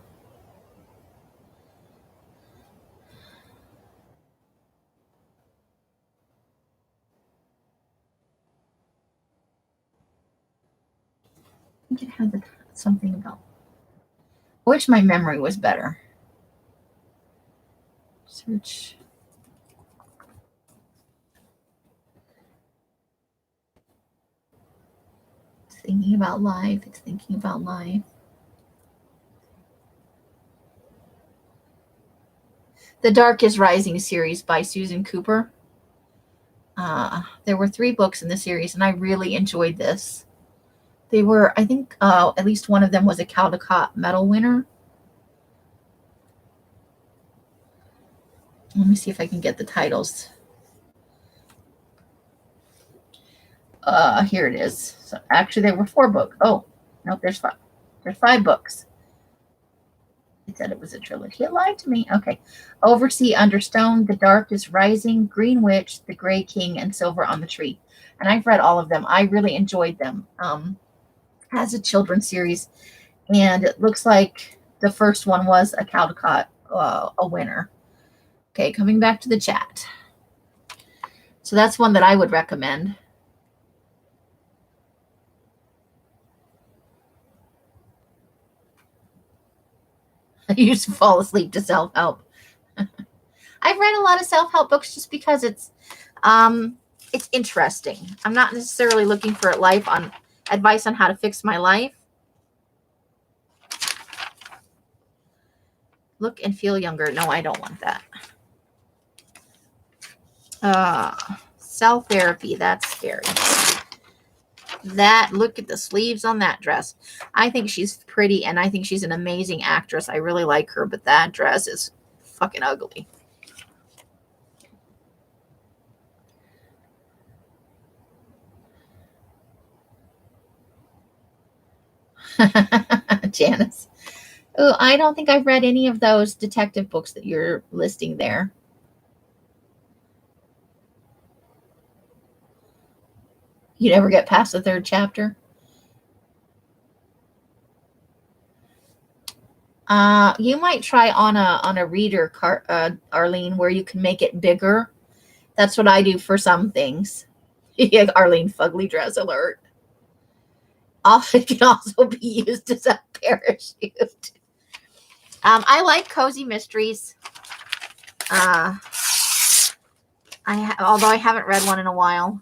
think it had something about. I wish my memory was better. Search. It's thinking about life. It's thinking about life. The Dark is Rising series by Susan Cooper. There were 3 books in the series, and I really enjoyed this. They were, I think, at least one of them was a Caldecott Medal winner. Let me see if I can get the titles. Here it is. So actually, there were 4 books. Oh, no, there's 5. There's 5 books. It said it was a trilogy. It lied to me. Okay. Oversea Under Stone, The Dark is Rising, Green Witch, The Gray King, and Silver on the Tree. And I've read all of them. I really enjoyed them as a children's series. And it looks like the first one was a Caldecott, a winner. Okay, coming back to the chat. So that's one that I would recommend. I used to fall asleep to self-help. I've read a lot of self-help books just because it's interesting. I'm not necessarily looking for advice on how to fix my life. Look and feel younger. No, I don't want that. Self-therapy. That's scary. Look at the sleeves on that dress. I think she's pretty, and I think she's an amazing actress. I really like her, but that dress is fucking ugly. Janice. Oh, I don't think I've read any of those detective books that you're listing there. You never get past the 3rd chapter? You might try on a reader, Arlene, where you can make it bigger. That's what I do for some things. Yeah, Arlene, fugly dress alert. It can also be used as a parachute. I like cozy mysteries. Although I haven't read one in a while.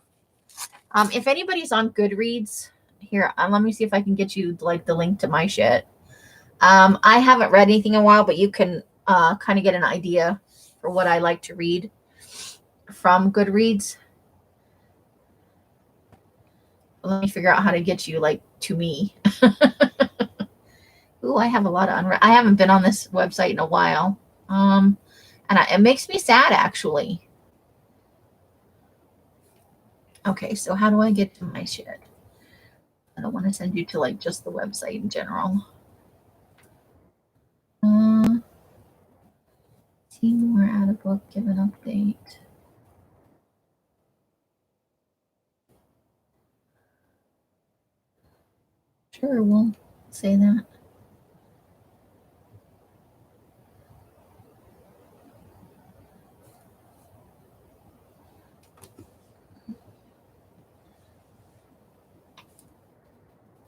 If anybody's on Goodreads, here, let me see if I can get you like the link to my shit. I haven't read anything in a while, but you can kind of get an idea for what I like to read from Goodreads. Let me figure out how to get you like to me. Ooh, I have a lot of I haven't been on this website in a while. And it makes me sad, actually. Okay, so how do I get to my shit? I don't want to send you to like just the website in general. See more out of book, give an update. Sure, we'll say that.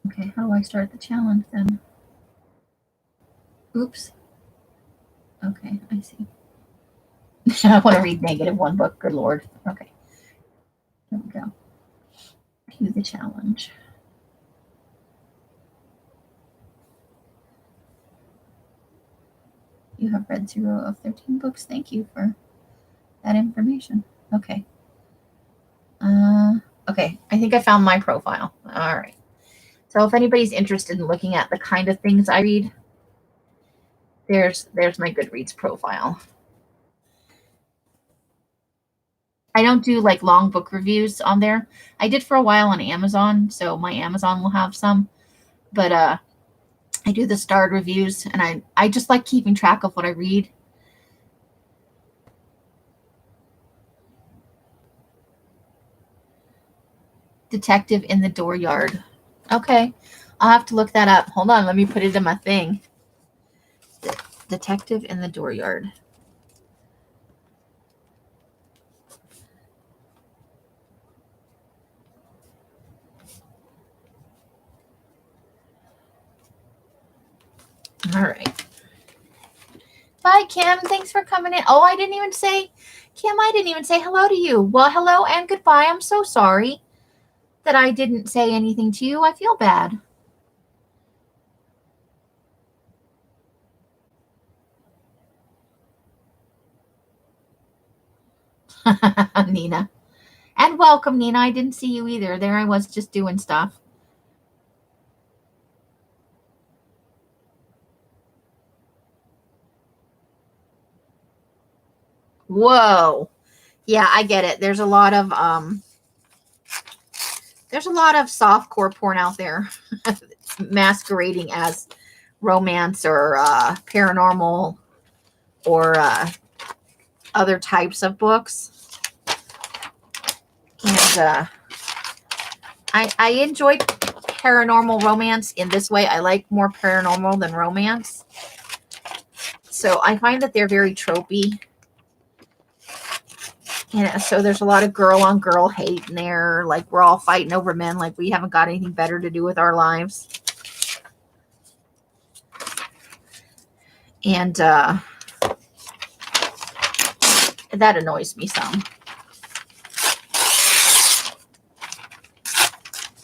Okay, how do I start the challenge then? Oops. Okay, I see. I want to read -1 book. Good Lord. Okay. There we go. Do the challenge. You have read 0 of 13 books. Thank you for that information. Okay. Okay, I think I found my profile. All right. So if anybody's interested in looking at the kind of things I read, there's my Goodreads profile. I don't do like long book reviews on there. I did for a while on Amazon, so my Amazon will have some. But I do the starred reviews, and I just like keeping track of what I read. Detective in the Dooryard. Okay. I'll have to look that up. Hold on. Let me put it in my thing. Detective in the Dooryard. All right. Bye, Kim. Thanks for coming in. Oh, I didn't even say, Kim, I didn't even say hello to you. Well, hello and goodbye. I'm so sorry that I didn't say anything to you. I feel bad. Nina. And welcome, Nina. I didn't see you either. There I was just doing stuff. Whoa. Yeah, I get it. There's a lot of softcore porn out there masquerading as romance or paranormal or other types of books. And I enjoy paranormal romance in this way. I like more paranormal than romance. So I find that they're very tropey. And so there's a lot of girl on girl hate in there. Like we're all fighting over men. Like we haven't got anything better to do with our lives. And that annoys me some.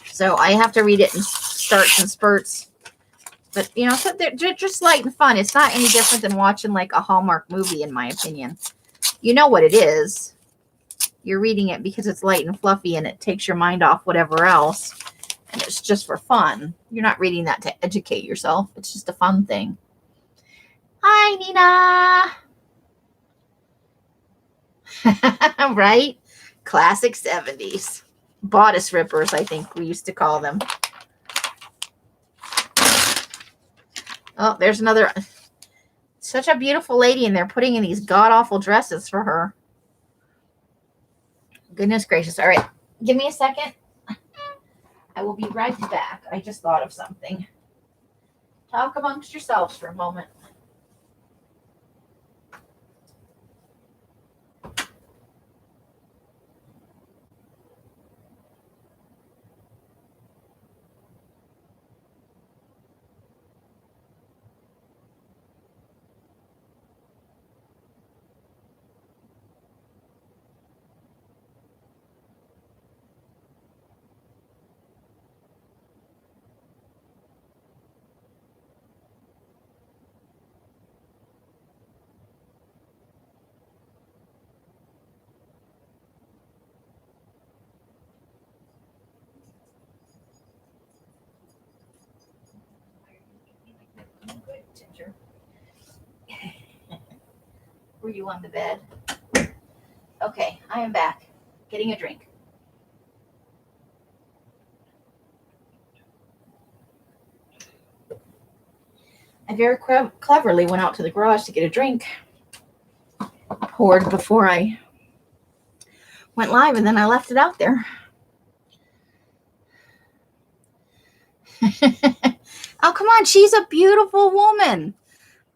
So I have to read it in starts and spurts. But, you know, so they're just light and fun. It's not any different than watching like a Hallmark movie, in my opinion. You know what it is. You're reading it because it's light and fluffy and it takes your mind off whatever else. And it's just for fun. You're not reading that to educate yourself. It's just a fun thing. Hi, Nina. Right? Classic 70s. Bodice rippers, I think we used to call them. Oh, there's another. Such a beautiful lady, and they're putting in these god-awful dresses for her. Goodness gracious. All right. Give me a second. I will be right back. I just thought of something. Talk amongst yourselves for a moment. Good, Ginger. Were you on the bed? Okay, I am back. Getting a drink. I very cleverly went out to the garage to get a drink. Poured before I went live, and then I left it out there. Oh, come on. She's a beautiful woman.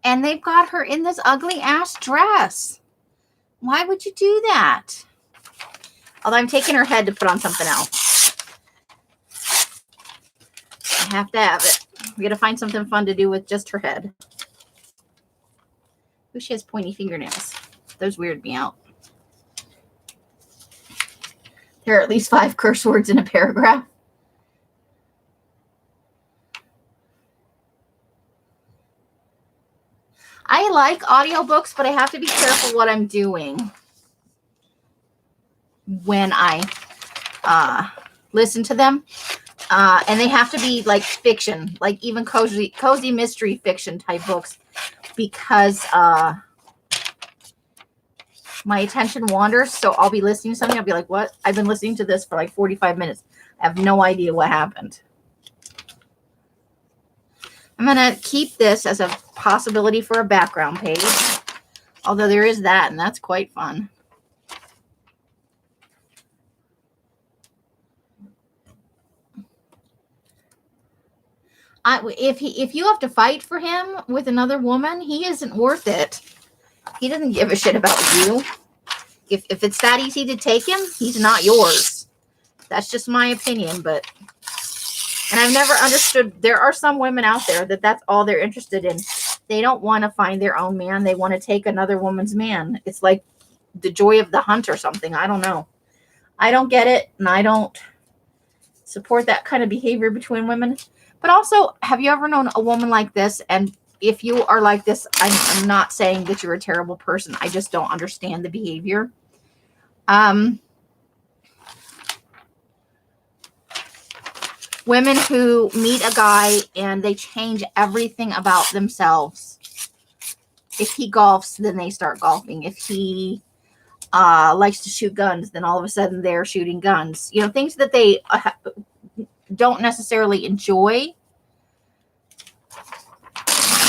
And they've got her in this ugly ass dress. Why would you do that? Although I'm taking her head to put on something else. I have to have it. We got to find something fun to do with just her head. Ooh, she has pointy fingernails. Those weird me out. There are at least 5 curse words in a paragraph. I like audiobooks, but I have to be careful what I'm doing when I listen to them. And they have to be like fiction, like even cozy mystery fiction type books, because my attention wanders. So I'll be listening to something. I'll be like, what? I've been listening to this for like 45 minutes. I have no idea what happened. I'm going to keep this as a possibility for a background page. Although there is that, and that's quite fun. If you have to fight for him with another woman, he isn't worth it. He doesn't give a shit about you. If it's that easy to take him, he's not yours. That's just my opinion, but and I've never understood. There are some women out there that's all they're interested in. They don't want to find their own man. They want to take another woman's man. It's like the joy of the hunt or something. I don't know. I don't get it, and I don't support that kind of behavior between women. But also, have you ever known a woman like this? And if you are like this, I'm not saying that you're a terrible person. I just don't understand the behavior. Women who meet a guy and they change everything about themselves. If he golfs, then they start golfing. If he likes to shoot guns, then all of a sudden they're shooting guns. You know, things that they don't necessarily enjoy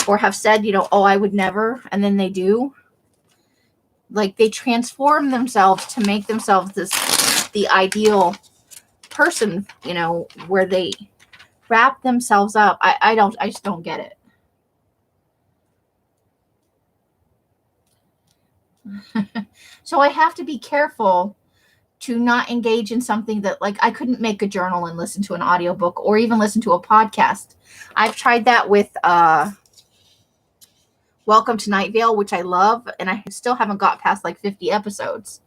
or have said, you know, oh, I would never, and then they do. Like they transform themselves to make themselves the ideal person, you know, where they wrap themselves up. I just don't get it. So I have to be careful to not engage in something that, like, I couldn't make a journal and listen to an audiobook or even listen to a podcast. I've tried that with Welcome to Night Vale, which I love, and I still haven't got past like 50 episodes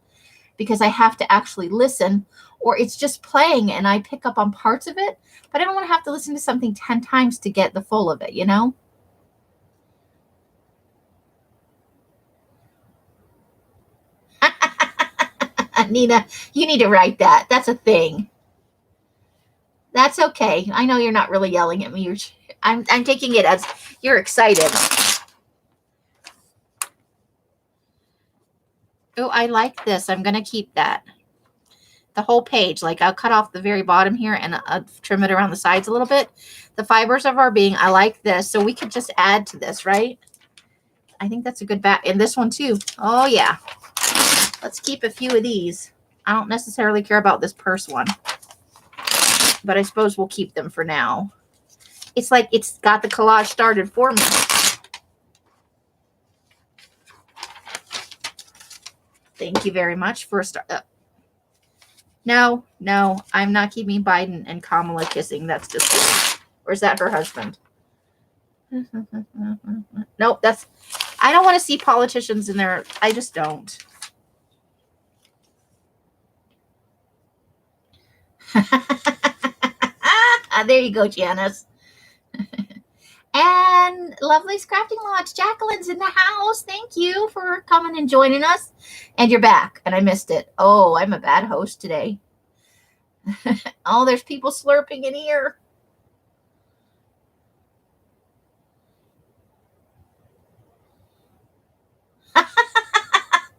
because I have to actually listen, or it's just playing and I pick up on parts of it, but I don't want to have to listen to something 10 times to get the full of it, you know? Nina, you need to write that. That's a thing. That's okay. I know you're not really yelling at me. I'm taking it as you're excited. Oh, I like this. I'm going to keep that. The whole page. Like I'll cut off the very bottom here and I'll trim it around the sides a little bit. The fibers of our being. I like this. So we could just add to this, right? I think that's a good back. And this one too. Oh, yeah. Let's keep a few of these. I don't necessarily care about this purse one, but I suppose we'll keep them for now. It's like it's got the collage started for me. Thank you very much for a start. No, I'm not keeping Biden and Kamala kissing. That's just, or is that her husband? Nope, I don't want to see politicians in there. I just don't. There you go, Janice. And Lovely's Crafting Lodge. Jacqueline's in the house. Thank you for coming and joining us. And you're back, and I missed it. Oh, I'm a bad host today. Oh, there's people slurping in here.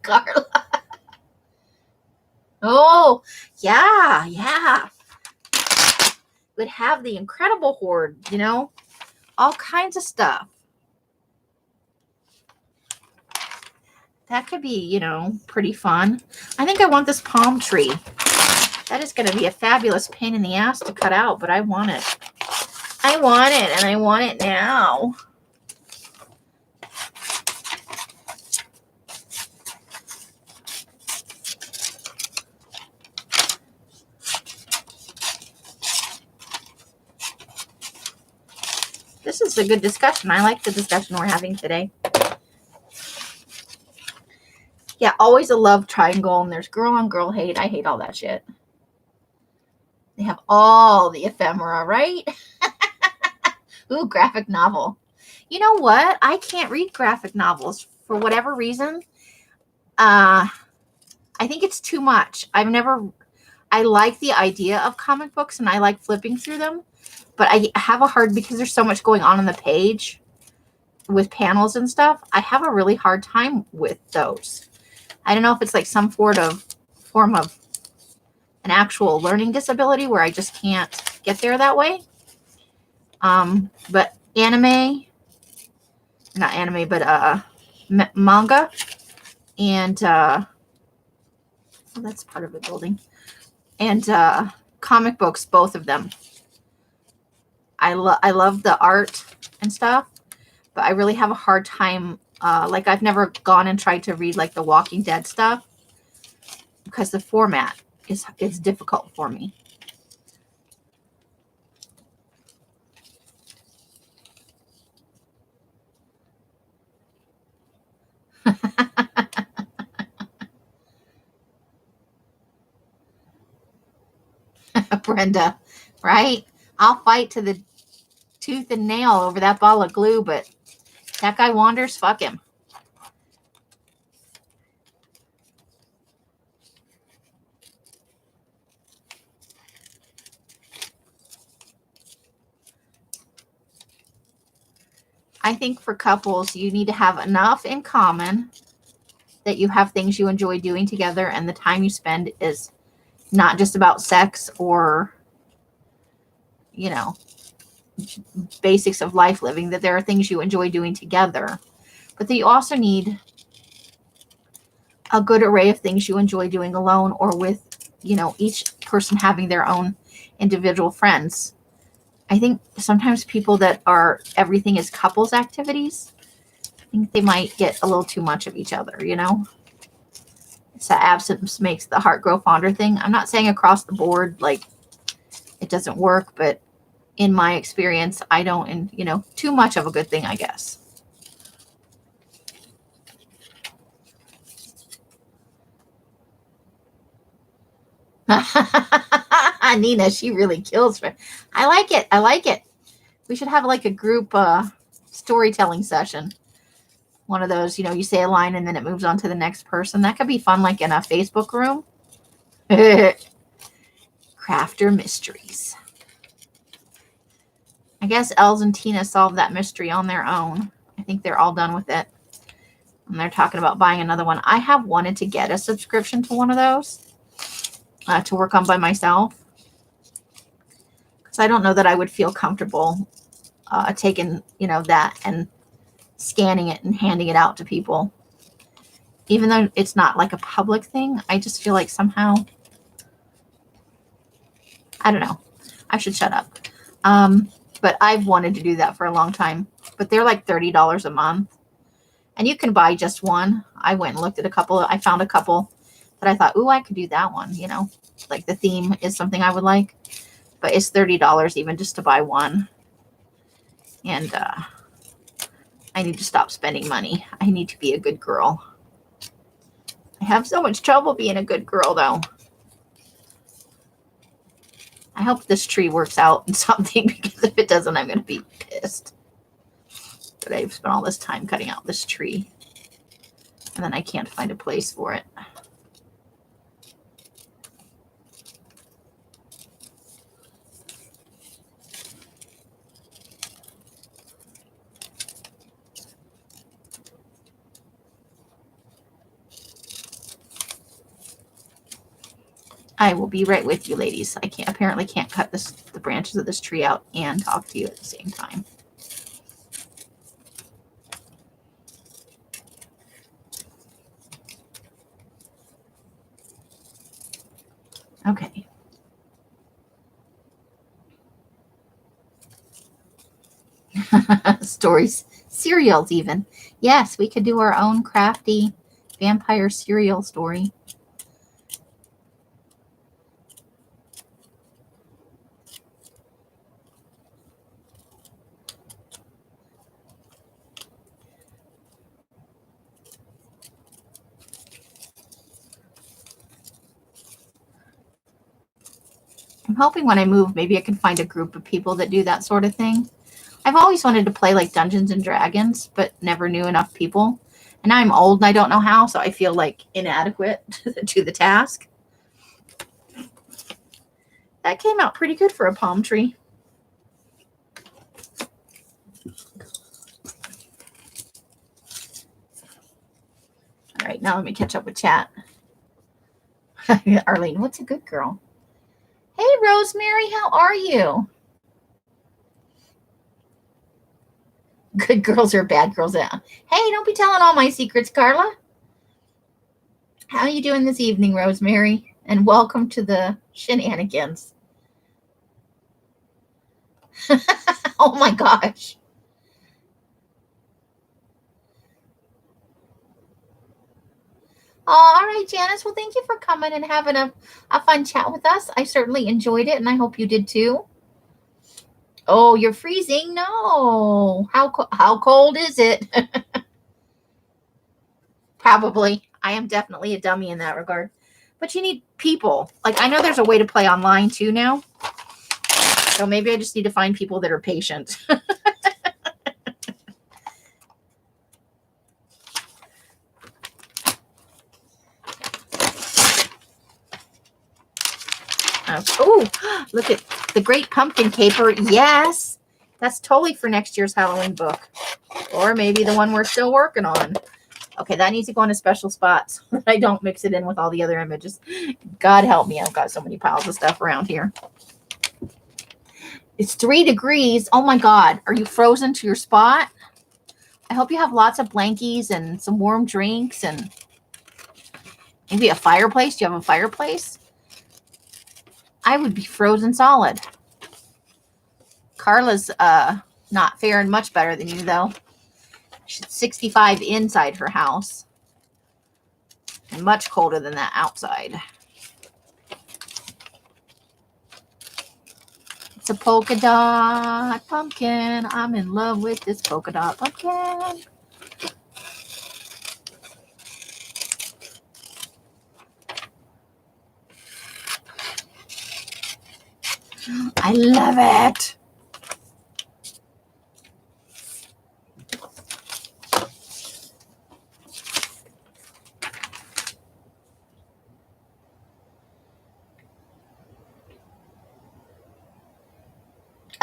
Carla. Oh, yeah. Would have the Incredible Hoard, you know, all kinds of stuff. That could be, you know, pretty fun. I think I want this palm tree. That is going to be a fabulous pain in the ass to cut out, but I want it. I want it, and I want it now. This is a good discussion. I like the discussion we're having today. Yeah, always a love triangle, and there's girl on girl hate. I hate all that shit. They have all the ephemera, right? Ooh, graphic novel. You know what? I can't read graphic novels for whatever reason. I think it's too much. I like the idea of comic books and I like flipping through them, but I have a hard, because there's so much going on the page with panels and stuff, I have a really hard time with those. I don't know if it's like some form of an actual learning disability where I just can't get there that way. But manga and that's part of the building, and comic books, both of them. I love the art and stuff, but I really have a hard time. Like I've never gone and tried to read like the Walking Dead stuff because the format is difficult for me. Brenda, right? I'll fight to the tooth and nail over that ball of glue, but that guy wanders, fuck him. I think for couples, you need to have enough in common that you have things you enjoy doing together, and the time you spend is not just about sex or, you know, basics of life living, that there are things you enjoy doing together, but that you also need a good array of things you enjoy doing alone or with, you know, each person having their own individual friends. I think sometimes people that are everything is couples activities, I think they might get a little too much of each other, you know? It's that absence makes the heart grow fonder thing. I'm not saying across the board, like it doesn't work, but in my experience, I don't, and you know, too much of a good thing, I guess. Nina, she really kills me. I like it. I like it. We should have like a group storytelling session. One of those, you know, you say a line and then it moves on to the next person. That could be fun, like in a Facebook room. Crafter mysteries. I guess Els and Tina solved that mystery on their own. I think they're all done with it. And they're talking about buying another one. I have wanted to get a subscription to one of those to work on by myself. Because I don't know that I would feel comfortable taking, you know, that and scanning it and handing it out to people. Even though it's not like a public thing, I just feel like somehow, I don't know. I should shut up. But I've wanted to do that for a long time. But they're like $30 a month. And you can buy just one. I went and looked at a couple. I found a couple that I thought, ooh, I could do that one. You know, like the theme is something I would like. But it's $30 even just to buy one. And I need to stop spending money. I need to be a good girl. I have so much trouble being a good girl, though. I hope this tree works out in something, because if it doesn't, I'm going to be pissed. But I've spent all this time cutting out this tree, and then I can't find a place for it. I will be right with you, ladies. I apparently can't cut the branches of this tree out and talk to you at the same time. Okay. Stories, cereals even. Yes, we could do our own crafty vampire cereal story. I'm hoping when I move, maybe I can find a group of people that do that sort of thing. I've always wanted to play like Dungeons and Dragons, but never knew enough people. And now I'm old and I don't know how, so I feel like inadequate to the task. That came out pretty good for a palm tree. All right, now let me catch up with chat. Arlene, what's a good girl? Hey, Rosemary, how are you? Good girls or bad girls? Hey, don't be telling all my secrets, Carla. How are you doing this evening, Rosemary? And welcome to the shenanigans. Oh my gosh. Oh, all right, Janice. Well, thank you for coming and having a fun chat with us. I certainly enjoyed it, and I hope you did too. Oh, you're freezing? No. How cold is it? Probably. I am definitely a dummy in that regard. But you need people. Like, I know there's a way to play online too now. So maybe I just need to find people that are patient. Oh, look at the Great Pumpkin Caper. Yes. That's totally for next year's Halloween book. Or maybe the one we're still working on. Okay, that needs to go in a special spot so that I don't mix it in with all the other images. God help me, I've got so many piles of stuff around here. It's 3 degrees. Oh my God, are you frozen to your spot? I hope you have lots of blankies and some warm drinks and maybe a fireplace. Do you have a fireplace? I would be frozen solid. Carla's not faring much better than you, though. She's 65 inside her house. And much colder than that outside. It's a polka dot pumpkin. I'm in love with this polka dot pumpkin. I love it.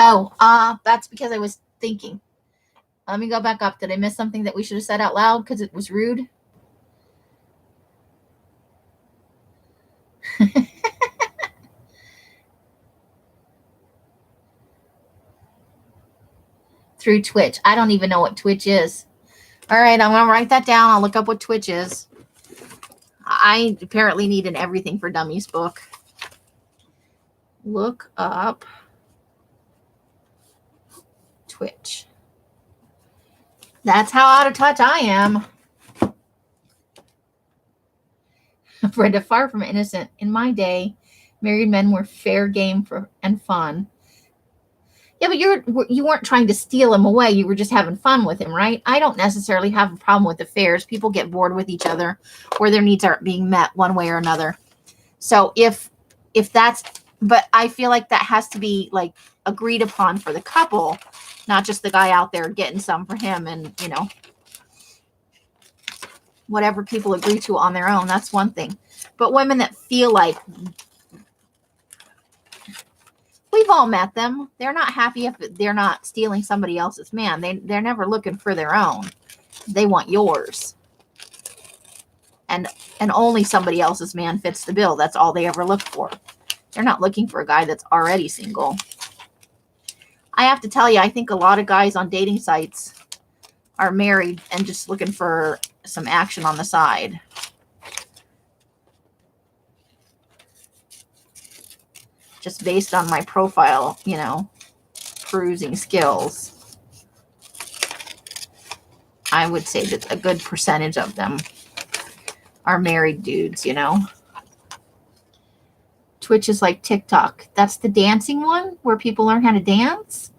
Oh, that's because I was thinking. Let me go back up. Did I miss something that we should have said out loud because it was rude? Through Twitch. I don't even know what Twitch is. All right, I'm going to write that down. I'll look up what Twitch is. I apparently need an Everything for Dummies book. Look up Twitch. That's how out of touch I am. Brenda, far from innocent. In my day, married men were fair game and fun. Yeah, but you weren't trying to steal him away. You were just having fun with him, right? I don't necessarily have a problem with affairs. People get bored with each other or their needs aren't being met one way or another. So if that's, but I feel like that has to be like agreed upon for the couple, not just the guy out there getting some for him and, you know, whatever people agree to on their own. That's one thing. But women that feel like, we've all met them. They're not happy if they're not stealing somebody else's man. They're never looking for their own. They want yours. And only somebody else's man fits the bill. That's all they ever look for. They're not looking for a guy that's already single. I have to tell you, I think a lot of guys on dating sites are married and just looking for some action on the side. Just based on my profile, you know, perusing skills, I would say that a good percentage of them are married dudes, you know. Twitch is like TikTok. That's the dancing one where people learn how to dance.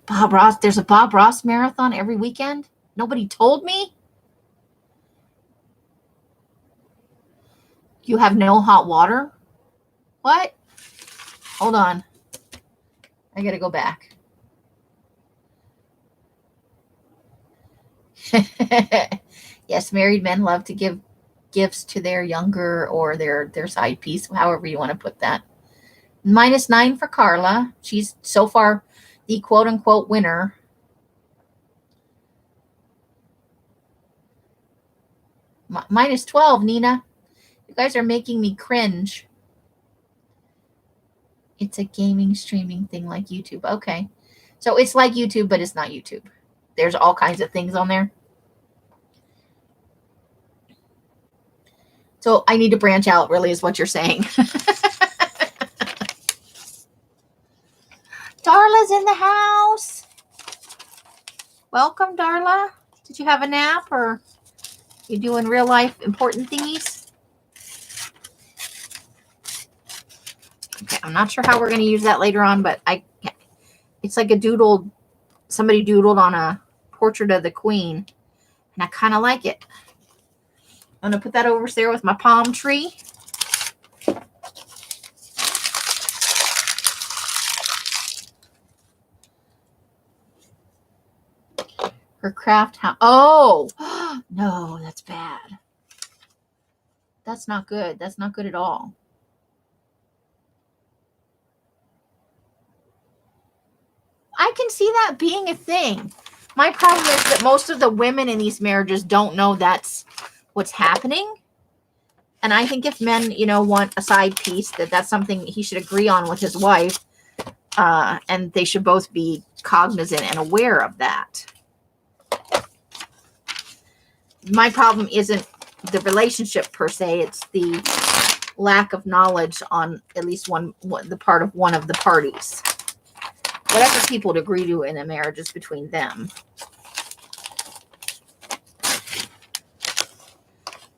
Bob Ross, there's a Bob Ross marathon every weekend. Nobody told me. You have no hot water? What? Hold on. I gotta go back. Yes, married men love to give gifts to their younger or their side piece, however you want to put that. -9 for Carla. She's so far the quote-unquote winner. -12, Nina. You guys are making me cringe. It's a gaming streaming thing like YouTube. Okay. So it's like YouTube, but it's not YouTube. There's all kinds of things on there. So I need to branch out, really, is what you're saying. Darla's in the house. Welcome, Darla. Did you have a nap or you doing real life important thingies? Okay, I'm not sure how we're going to use that later on, but it's like a doodled, somebody doodled on a portrait of the Queen, and I kind of like it. I'm going to put that over there with my palm tree. Her craft house. Oh, no, that's bad. That's not good. That's not good at all. I can see that being a thing. My problem is that most of the women in these marriages don't know that's what's happening. And I think if men, want a side piece, that's something he should agree on with his wife. And they should both be cognizant and aware of that. My problem isn't the relationship per se. It's the lack of knowledge on at least the part of one of the parties. Whatever people would agree to in a marriage is between them.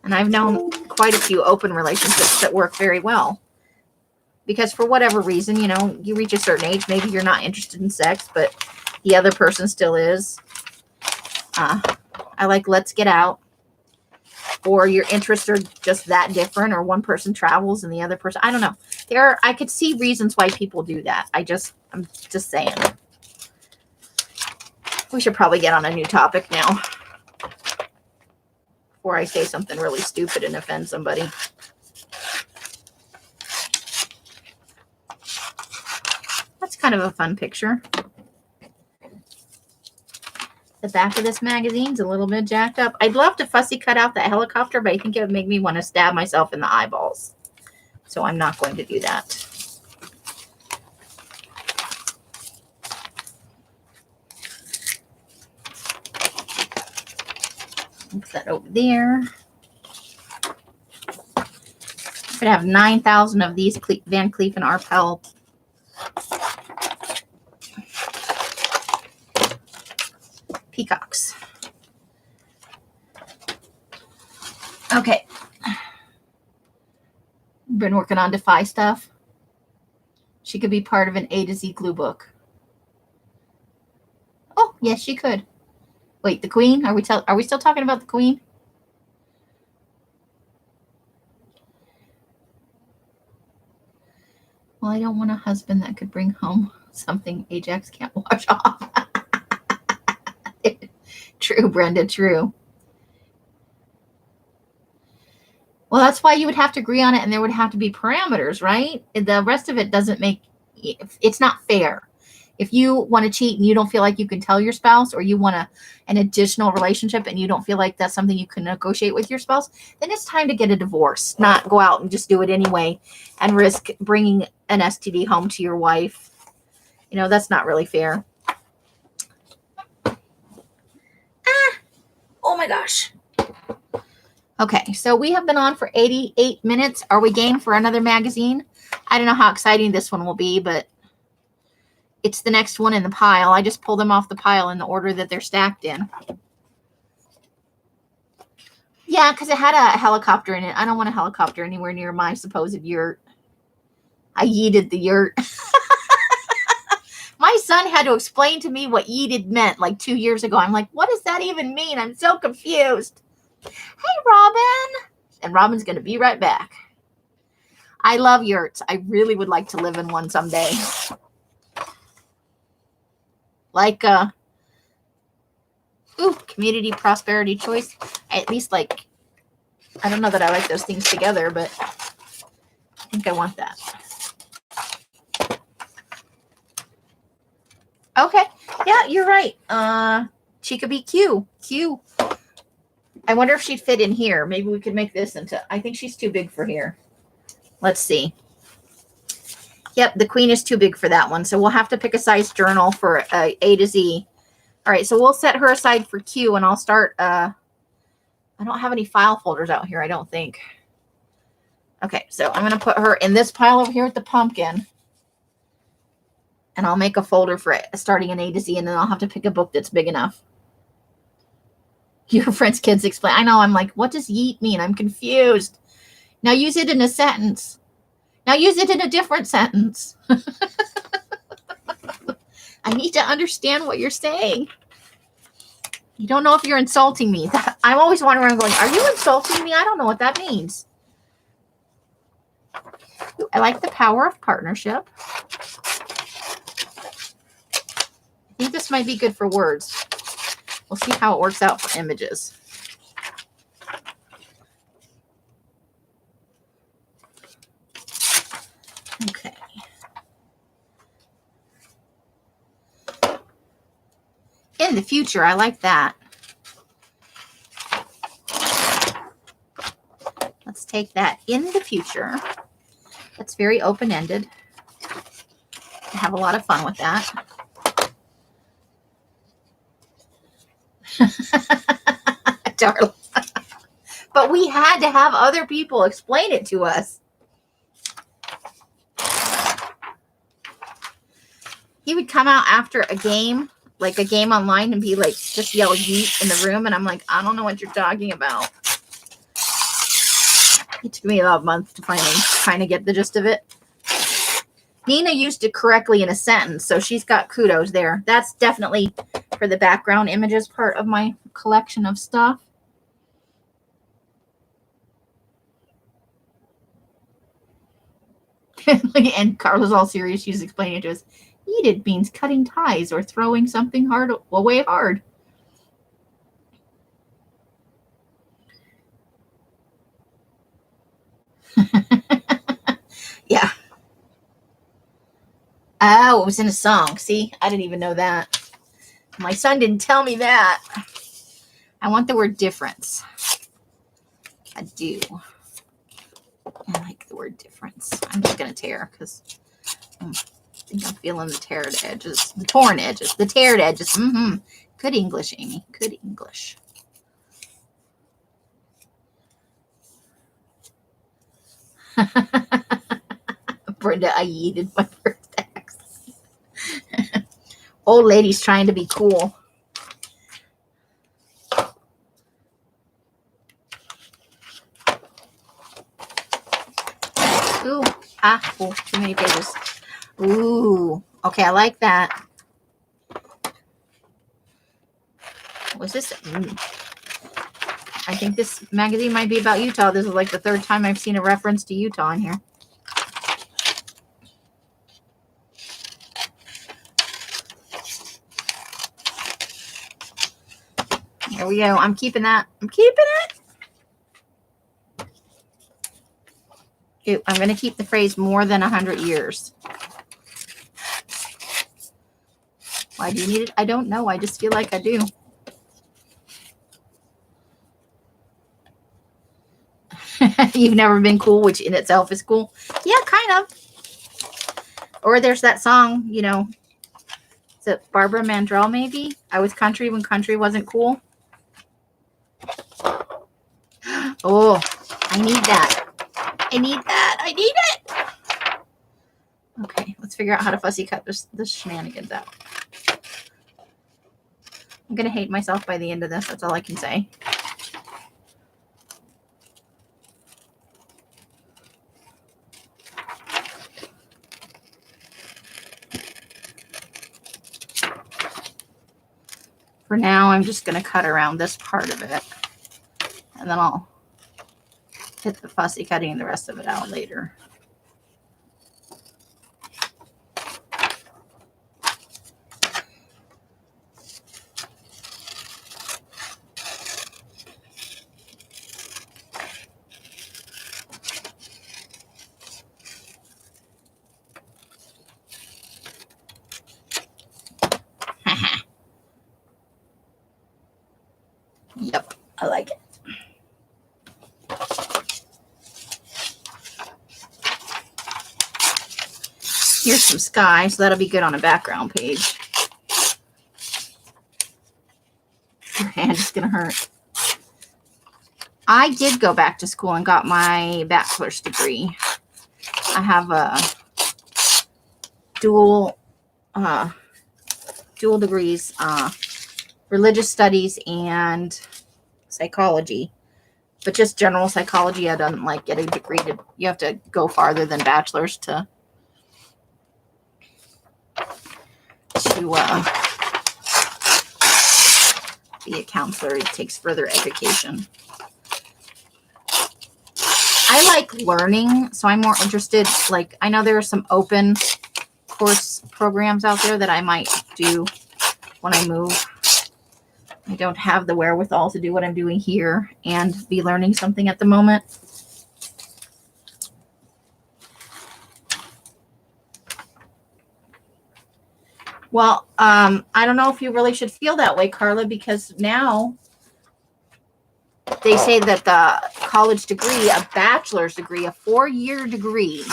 And I've known quite a few open relationships that work very well. Because for whatever reason, you reach a certain age, maybe you're not interested in sex, but the other person still is. I like let's get out. Or your interests are just that different, or one person travels and the other person, I don't know. I could see reasons why people do that. I'm just saying. We should probably get on a new topic now before I say something really stupid and offend somebody. That's kind of a fun picture. The back of this magazine's a little bit jacked up. I'd love to fussy cut out that helicopter, but I think it would make me want to stab myself in the eyeballs. So I'm not going to do that. Put that over there. I'm going to have 9,000 of these Van Cleef & Arpels peacocks. Okay. Been working on Defy stuff. She could be part of an A to Z glue book. Oh, yes, she could. Wait, the Queen? Are we still talking about the Queen? Well, I don't want a husband that could bring home something Ajax can't wash off. True, Brenda, true. Well, that's why you would have to agree on it, and there would have to be parameters, right? The rest of it it's not fair. If you want to cheat and you don't feel like you can tell your spouse, or you want an additional relationship and you don't feel like that's something you can negotiate with your spouse, then it's time to get a divorce, not go out and just do it anyway and risk bringing an STD home to your wife. That's not really fair. Oh my gosh. Okay, so we have been on for 88 minutes. Are we game for another magazine? I don't know how exciting this one will be, but it's the next one in the pile. I just pulled them off the pile in the order that they're stacked in. Yeah, because it had a helicopter in it. I don't want a helicopter anywhere near my supposed yurt. I yeeted the yurt. My son had to explain to me what yeeted meant like 2 years ago. I'm like, what does that even mean? I'm so confused. Hey, Robin. And Robin's going to be right back. I love yurts. I really would like to live in one someday. Like, community prosperity choice. At least I don't know that I like those things together, but I think I want that. Okay. Yeah, you're right. She could be Q. I wonder if she'd fit in here. Maybe we could make this into, I think she's too big for here. Let's see. Yep, the Queen is too big for that one. So we'll have to pick a size journal for A to Z. All right, so we'll set her aside for Q, and I'll start. I don't have any file folders out here, I don't think. Okay, so I'm going to put her in this pile over here with the pumpkin. And I'll make a folder for it, starting an A to Z, and then I'll have to pick a book that's big enough. Your friend's kids explain. I know, I'm like, what does yeet mean? I'm confused. Now use it in a sentence. Now use it in a different sentence. I need to understand what you're saying. You don't know if you're insulting me. I'm always wandering around going, are you insulting me? I don't know what that means. I like the power of partnership. I think this might be good for words. We'll see how it works out for images. Okay. In the future, I like that. Let's take that in the future. That's very open-ended. I have a lot of fun with that. Darling. But we had to have other people explain it to us. He would come out after a game, like a game online, and be like, just yell yeet in the room. And I'm like, I don't know what you're talking about. It took me about a month to finally kind of get the gist of it. Nina used it correctly in a sentence, so she's got kudos there. That's definitely for the background images part of my collection of stuff. And Carla's all serious. She's explaining it to us. Yeeted means cutting ties or throwing something hard away hard. Yeah. Oh, it was in a song. See, I didn't even know that. My son didn't tell me that. I want the word difference. I do. I like the word difference. I'm just going to tear because I think I'm feeling the teared edges. The torn edges. The teared edges. Mm-hmm. Good English, Amy. Good English. Brenda, I yeeted my first ex. Old lady's trying to be cool. Ooh, too many pages. Ooh, okay, I like that. What's this? I think this magazine might be about Utah. This is like the third time I've seen a reference to Utah in here. There we go. I'm keeping that. I'm keeping it. Ooh, I'm going to keep the phrase more than 100 years. Why do you need it? I don't know. I just feel like I do. You've never been cool, which in itself is cool. Yeah, kind of. Or there's that song, you know, is it Barbara Mandrell maybe? I was country when country wasn't cool. Oh, I need that. I need that. I need it. Okay, let's figure out how to fussy cut this shenanigans out. I'm going to hate myself by the end of this. That's all I can say. For now, I'm just going to cut around this part of it. And then I'll hit the fussy cutting the rest of it out later. Yep, I like it. Here's some sky, so that'll be good on a background page. Your hand is going to hurt. I did go back to school and got my bachelor's degree. I have a dual dual degrees, religious studies and psychology. But just general psychology, I don't like get a degree to, you have to go farther than bachelor's to be a counselor. It takes further education. I like learning, so I'm more interested, like, I know there are some open course programs out there that I might do when I move. I don't have the wherewithal to do what I'm doing here and be learning something at the moment. Well, I don't know if you really should feel that way, Carla, because now they say that the college degree, a bachelor's degree, a 4-year degree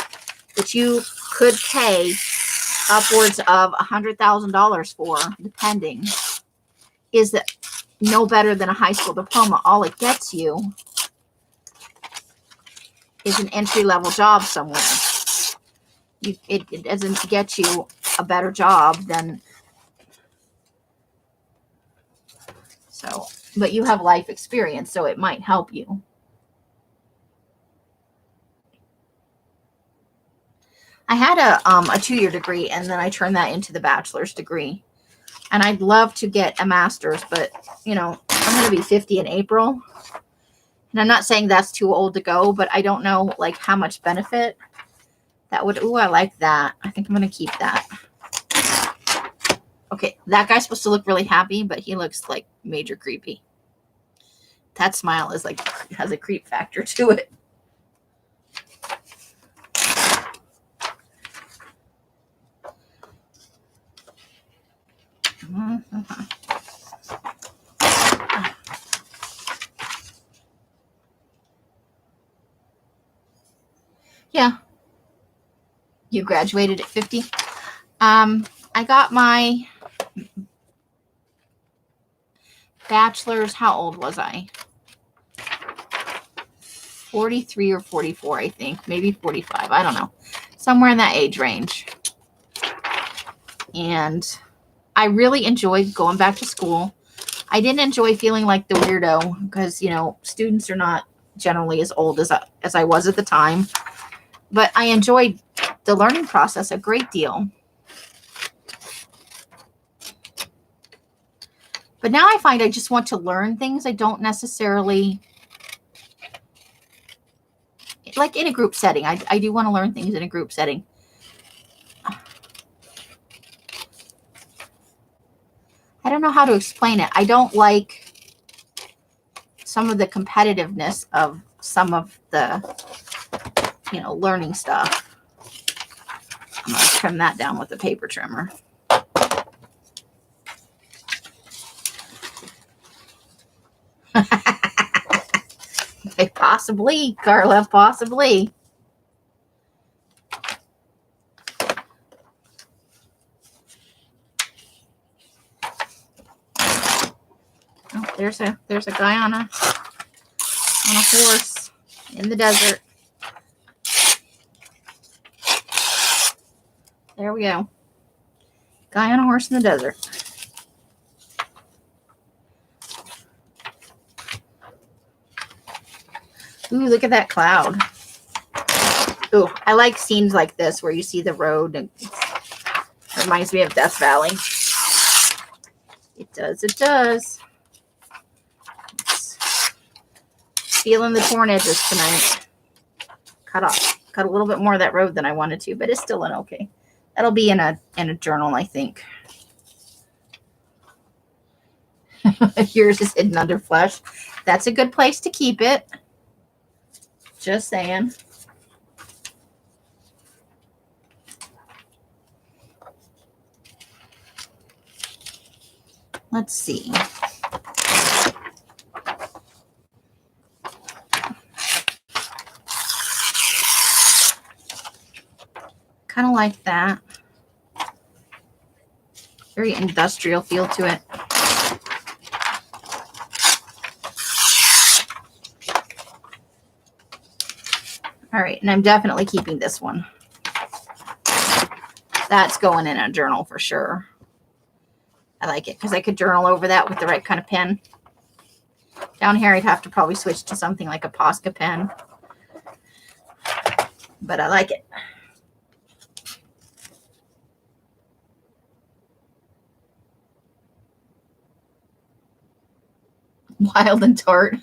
that you could pay upwards of $100,000 for, depending, is that no better than a high school diploma. All it gets you is an entry-level job somewhere. It doesn't get you a better job than, so, but you have life experience, so it might help you. I had a 2-year degree, and then I turned that into the bachelor's degree. And I'd love to get a master's, but, you know, I'm going to be 50 in April. And I'm not saying that's too old to go, but I don't know, like, how much benefit that would. Ooh, I like that. I think I'm going to keep that. Okay, that guy's supposed to look really happy, but he looks, like, major creepy. That smile is, like, has a creep factor to it. Yeah. You graduated at 50. I got my bachelor's. How old was I? 43 or 44, I think. Maybe 45. I don't know. Somewhere in that age range. And I really enjoyed going back to school. I didn't enjoy feeling like the weirdo because, you know, students are not generally as old as I was at the time. But I enjoyed the learning process a great deal. But now I find I just want to learn things. I don't necessarily, like in a group setting. I do want to learn things in a group setting. I don't know how to explain it. I don't like some of the competitiveness of some of the, you know, learning stuff. I'm going to trim that down with a paper trimmer. Possibly, Carla, possibly. Oh, there's a guy on a horse in the desert. There we go. Guy on a horse in the desert. Ooh, look at that cloud. Ooh, I like scenes like this where you see the road and it reminds me of Death Valley. It does, it does. Feeling the torn edges tonight. Cut a little bit more of that road than I wanted to, but it's still an okay. That'll be in a journal, I think. Yours is hidden under flesh. That's a good place to keep it. Just saying. Let's see. Kind of like that. Very industrial feel to it. All right, and I'm definitely keeping this one. That's going in a journal for sure. I like it because I could journal over that with the right kind of pen. Down here, I'd have to probably switch to something like a Posca pen. But I like it. Wild and tart.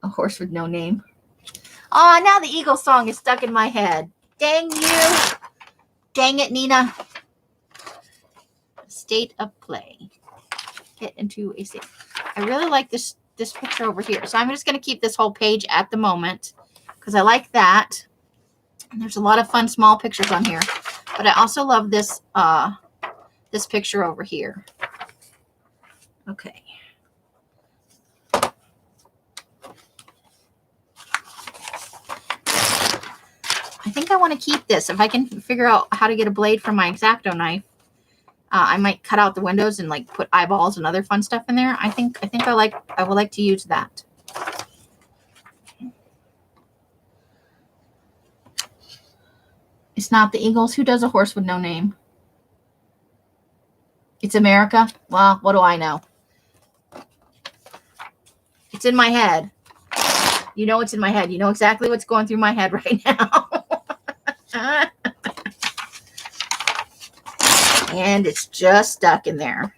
A horse with no name. Oh, now the Eagle song is stuck in my head. Dang you. Dang it, Nina. State of play. Get into a state. I really like this picture over here. So I'm just going to keep this whole page at the moment because I like that. And there's a lot of fun small pictures on here. But I also love this this picture over here. Okay. I think I want to keep this. If I can figure out how to get a blade from my X-Acto knife, I might cut out the windows and like put eyeballs and other fun stuff in there. I would like to use that. It's not the Eagles. Who does a horse with no name? It's America. Well, what do I know? It's in my head. You know it's in my head. You know exactly what's going through my head right now. And it's just stuck in there.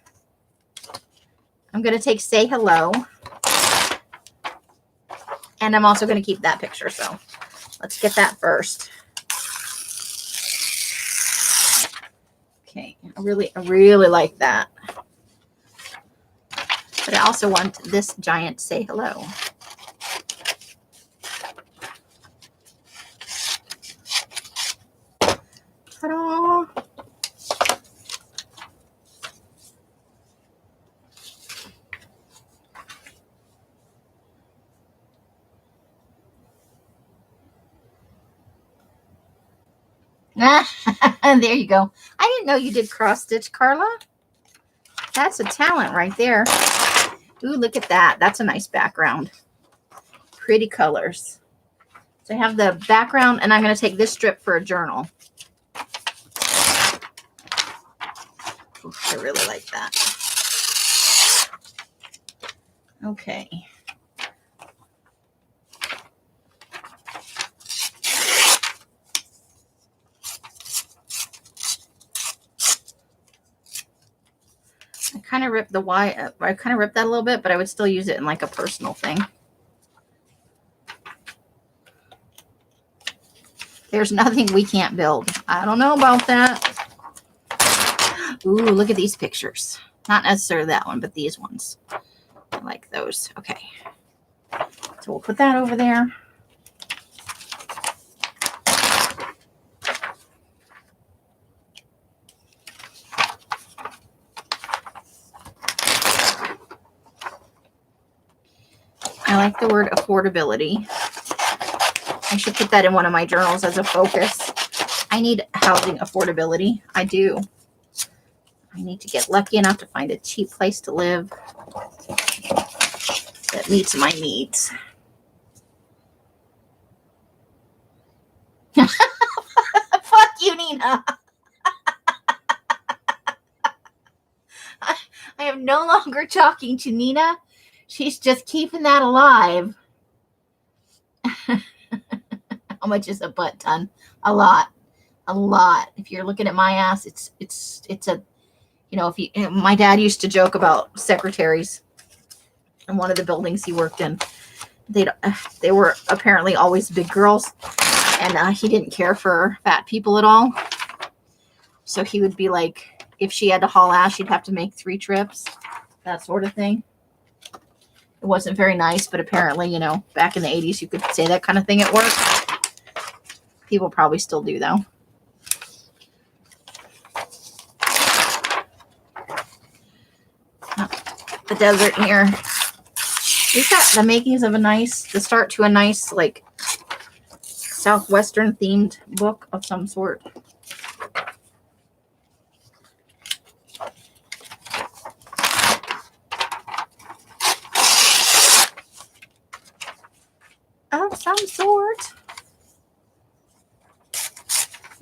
I'm going to take Say Hello. And I'm also going to keep that picture. So let's get that first. Okay. I really like that. But I also want this giant Say Hello. Ta-da! There you go. I didn't know you did cross stitch, Carla. That's a talent right there. Ooh, look at that. That's a nice background. Pretty colors. So I have the background, and I'm going to take this strip for a journal. Ooh, I really like that. Okay. I kind of ripped the Y. I kind of ripped that a little bit, but I would still use it in like a personal thing. There's nothing we can't build. I don't know about that. Ooh, look at these pictures. Not necessarily that one, but these ones. I like those. Okay. So we'll put that over there. I like the word affordability. I should put that in one of my journals as a focus. I need housing affordability. I do. I need to get lucky enough to find a cheap place to live that meets my needs. Fuck you, Nina. I am no longer talking to Nina. She's just keeping that alive. How much is a butt ton? A lot. A lot. If you're looking at my ass, it's a, you know, my dad used to joke about secretaries in one of the buildings he worked in. They were apparently always big girls, and he didn't care for fat people at all. So he would be like, if she had to haul ass, she'd have to make 3 trips, that sort of thing. It wasn't very nice, but apparently, you know, back in the 80s, you could say that kind of thing at work. People probably still do, though. The desert here. We've got the makings of the start to a nice, like, Southwestern themed book of some sort. Of some sort.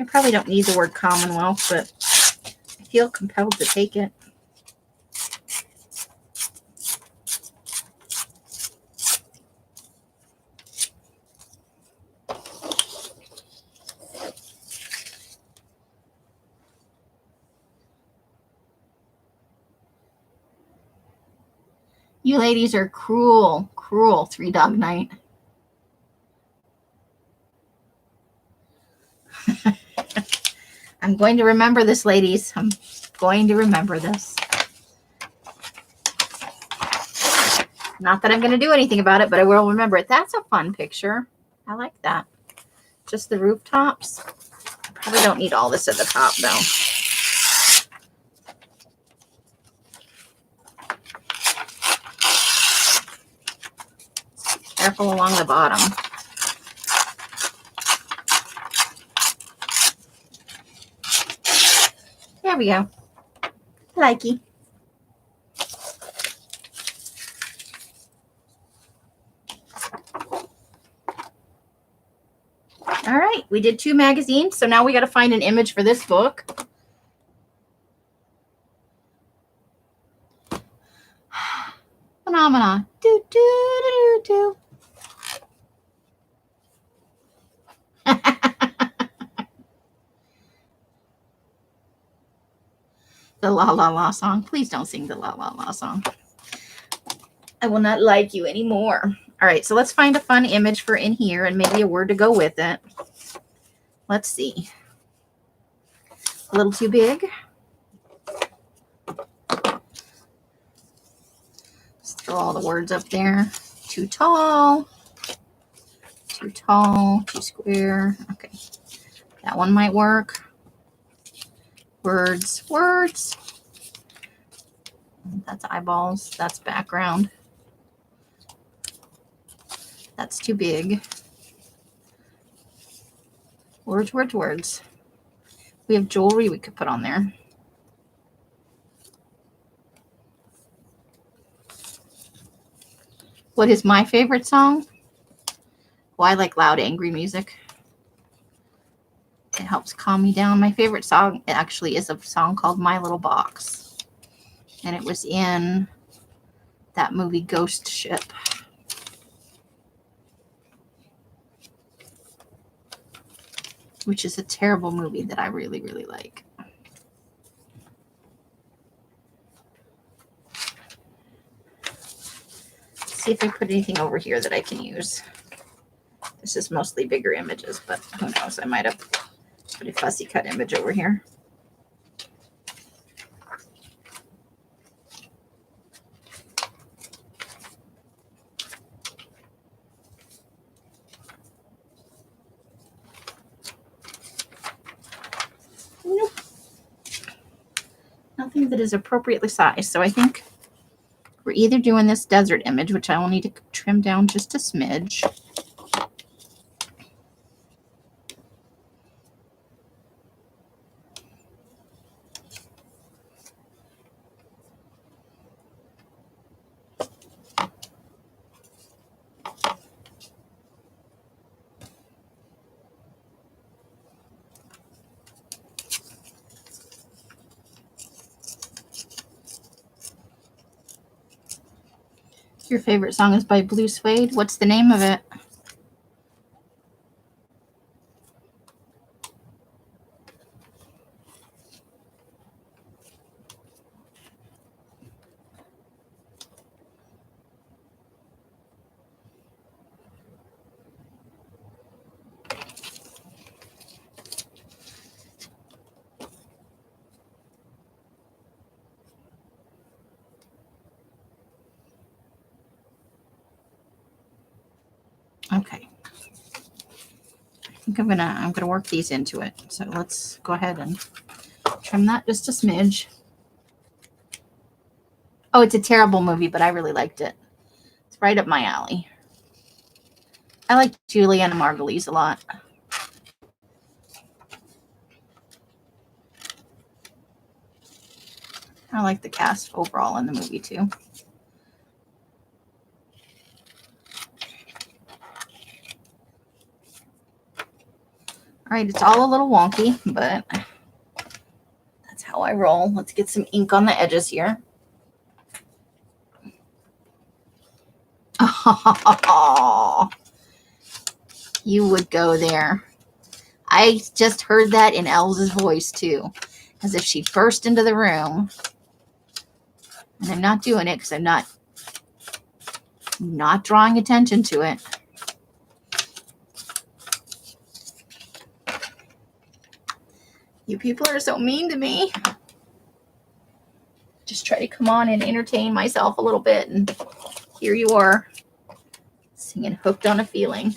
I probably don't need the word Commonwealth, but I feel compelled to take it. You ladies are cruel, cruel 3-dog night. I'm going to remember this, ladies. I'm going to remember this. Not that I'm going to do anything about it, but I will remember it. That's a fun picture. I like that. Just the rooftops. I probably don't need all this at the top, though. Careful along the bottom. There we go. Likey. All right, we did 2 magazines, so now we got to find an image for this book. Phenomena. Do, do, do, do. The La La La song. Please don't sing the La La La song. I will not like you anymore. All right, so let's find a fun image for in here and maybe a word to go with it. Let's see. A little too big. Just throw all the words up there. Too tall. Too tall. Too square. Okay. That one might work. Words. Words. That's eyeballs. That's background. That's too big. Words, words, words. We have jewelry we could put on there. What is my favorite song? Well, I like loud, angry music. It helps calm me down. My favorite song actually is a song called My Little Box. And it was in that movie Ghost Ship. Which is a terrible movie that I really, really like. Let's see if I put anything over here that I can use. This is mostly bigger images, but who knows? I might have put a fussy cut image over here. Nope. Nothing that is appropriately sized. So I think we're either doing this desert image, which I will need to trim down just a smidge. Your favorite song is by Blue Suede. What's the name of it? Okay. I think I'm gonna work these into it. So let's go ahead and trim that just a smidge. Oh, it's a terrible movie, but I really liked it. It's right up my alley. I like Juliana Margulies a lot. I like the cast overall in the movie too. All right, it's all a little wonky, but that's how I roll. Let's get some ink on the edges here. Oh, you would go there. I just heard that in Elsa's voice too, as if she burst into the room. And I'm not doing it because I'm not drawing attention to it. You people are so mean to me. Just try to come on and entertain myself a little bit, and here you are singing Hooked on a Feeling.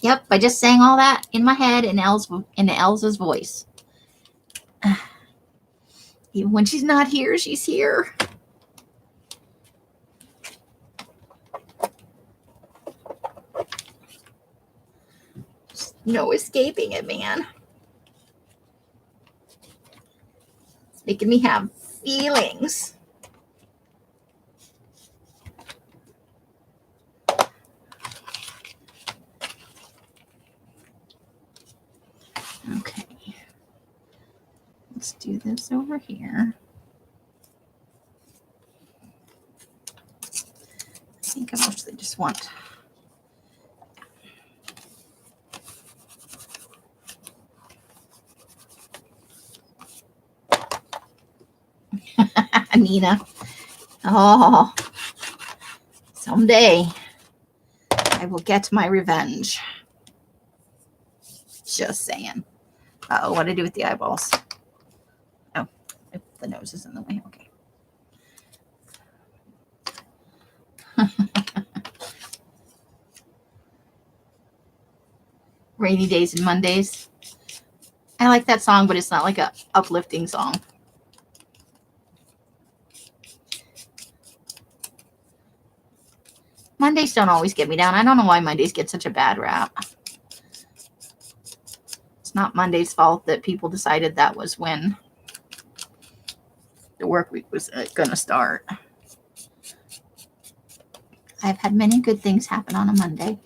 Yep, I just sang all that in my head in Elsa's voice. Even when she's not here, she's here. Just no escaping it, man. It's making me have feelings. Okay. Let's do this over here. I think I mostly just want Nina. Oh, someday I will get my revenge. Just saying. Uh-oh, what do I do with the eyeballs? Oh, the nose is in the way. Okay. Rainy Days and Mondays. I like that song, but it's not like a uplifting song. Mondays don't always get me down. I don't know why Mondays get such a bad rap. It's not Monday's fault that people decided that was when the work week was going to start. I've had many good things happen on a Monday.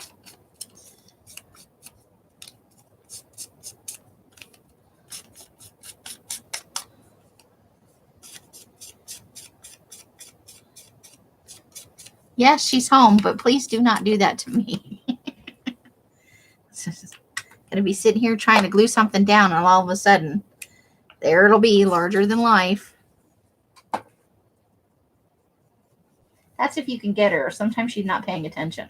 Yes, she's home, but please do not do that to me. Gonna be sitting here trying to glue something down, and all of a sudden, there it'll be, larger than life. That's if you can get her. Sometimes she's not paying attention.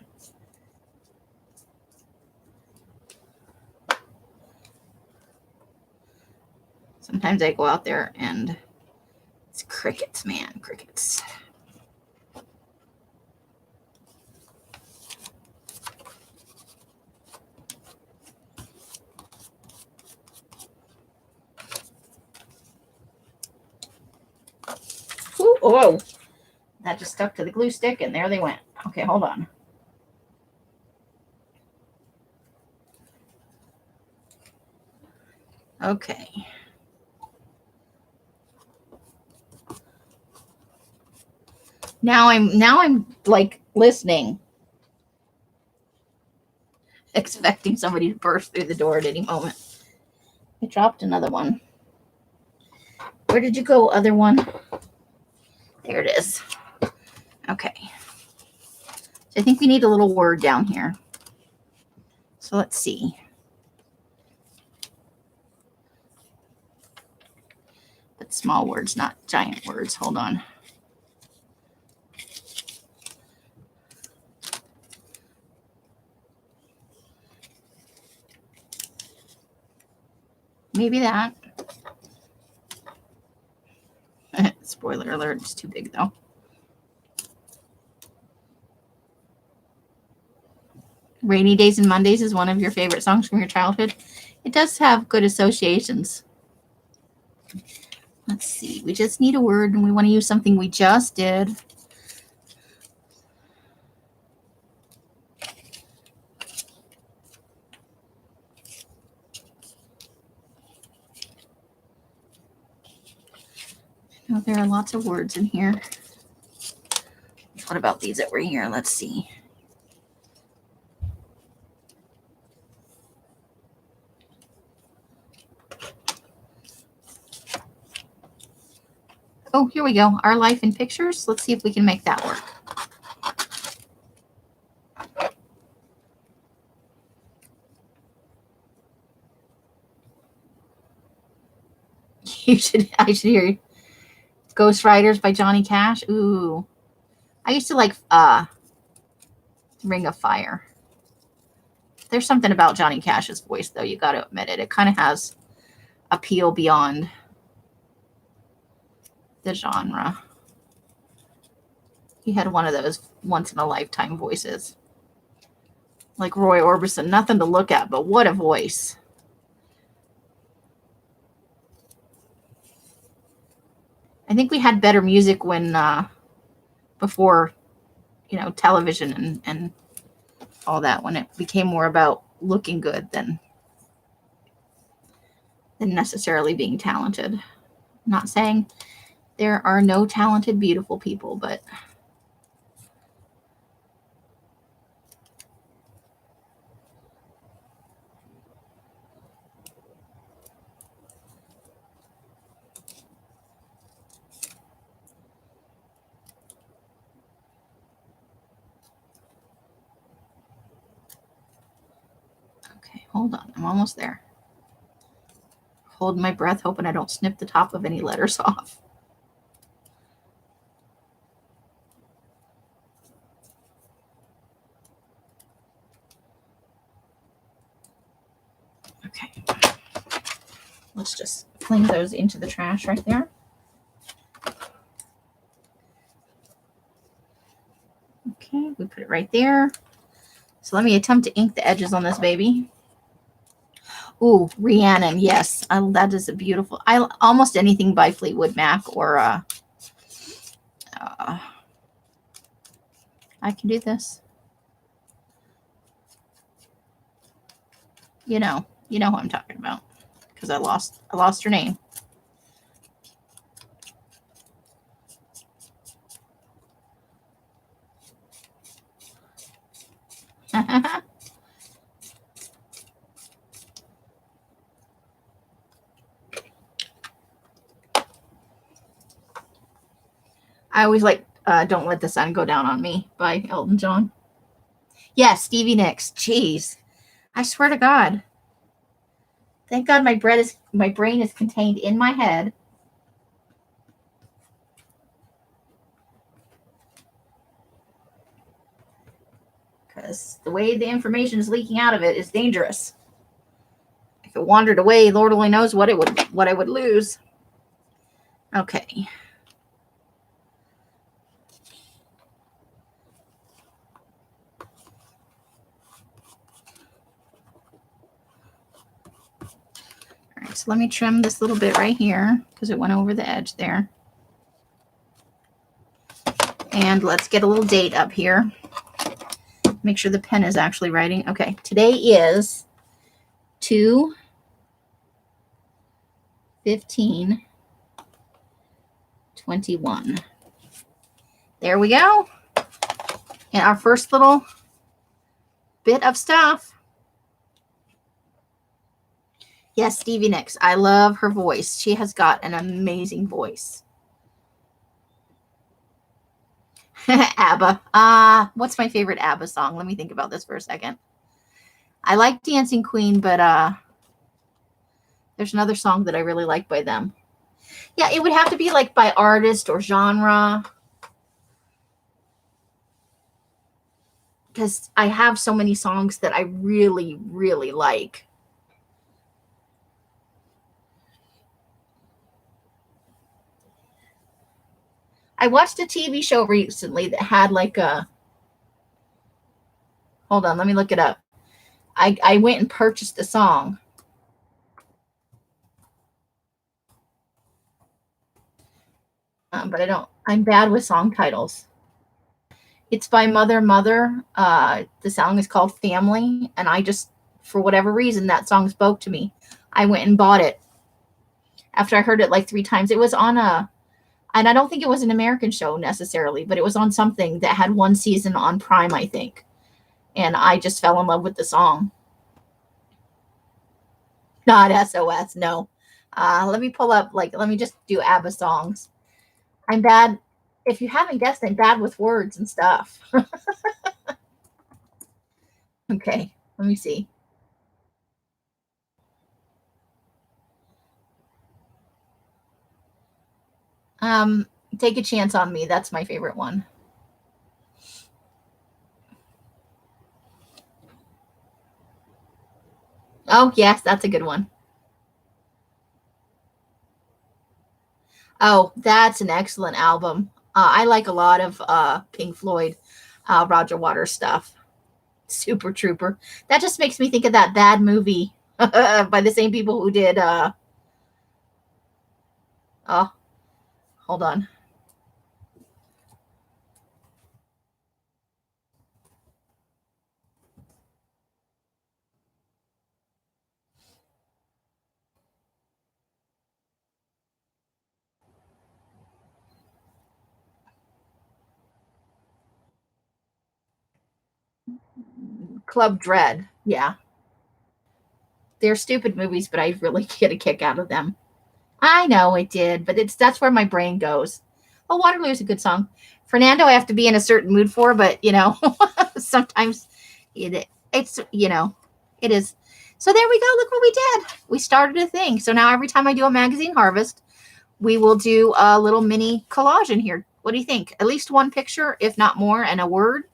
Sometimes I go out there and it's crickets, man, crickets. Ooh, oh, that just stuck to the glue stick and there they went. Okay, hold on. Okay. Now I'm like listening, expecting somebody to burst through the door at any moment. I dropped another one. Where did you go, other one? There it is. Okay. So I think we need a little word down here. So let's see. But small words, not giant words. Hold on. Maybe that. Spoiler alert, it's too big though. Rainy Days and Mondays is one of your favorite songs from your childhood. It does have good associations. Let's see. We just need a word and we want to use something we just did. Oh, there are lots of words in here. What about these that were here? Let's see. Oh, here we go. Our life in pictures. Let's see if we can make that work. I should hear you. Ghost Riders by Johnny Cash. Ooh. I used to like Ring of Fire. There's something about Johnny Cash's voice, though. You got to admit it. It kind of has appeal beyond the genre. He had one of those once-in-a-lifetime voices. Like Roy Orbison. Nothing to look at, but what a voice. I think we had better music when before, television and all that, when it became more about looking good than necessarily being talented. I'm not saying there are no talented, beautiful people, but okay, hold on. I'm almost there. Holding my breath, hoping I don't snip the top of any letters off. Okay. Let's just fling those into the trash right there. Okay, we put it right there. So let me attempt to ink the edges on this baby. Ooh, Rhiannon, yes. That is a beautiful. Almost anything by Fleetwood Mac or I can do this. You know who I'm talking about, because I lost her name. I always like Don't Let the Sun Go Down on Me by Elton John. Yeah, Stevie Nicks. Jeez. I swear to God. Thank God my brain is contained in my head. Because the way the information is leaking out of it is dangerous. If it wandered away, Lord only knows what I would lose. Okay. All right, so let me trim this little bit right here because it went over the edge there. And let's get a little date up here. Make sure the pen is actually writing. Okay, today is 2/15/21. There we go. And our first little bit of stuff. Yes, Stevie Nicks. I love her voice. She has got an amazing voice. ABBA. What's my favorite ABBA song? Let me think about this for a second. I like Dancing Queen, but there's another song that I really like by them. Yeah, it would have to be like by artist or genre. Because I have so many songs that I really, really like. I watched a TV show recently that had like a... Hold on, let me look it up. I went and purchased a song. But I'm bad with song titles. It's by Mother Mother. The song is called Family. And I just, for whatever reason, that song spoke to me. I went and bought it. After I heard it like 3 times. It was on a And I don't think it was an American show necessarily, but it was on something that had one season on Prime, I think. And I just fell in love with the song. Not SOS, no. Let me pull up, let me just do ABBA songs. I'm bad. If you haven't guessed, I'm bad with words and stuff. Okay, let me see. Take a Chance on Me. That's my favorite one. Oh, yes, that's a good one. Oh, that's an excellent album. I like a lot of Pink Floyd, Roger Waters stuff. Super Trooper. That just makes me think of that bad movie by the same people who did. Oh, hold on. Club Dread. Yeah. They're stupid movies, but I really get a kick out of them. I know it did, but that's where my brain goes. Oh, Waterloo is a good song. Fernando, I have to be in a certain mood for, but sometimes it's it is. So there we go. Look what we did. We started a thing. So now every time I do a magazine harvest, we will do a little mini collage in here. What do you think? At least one picture, if not more, and a word.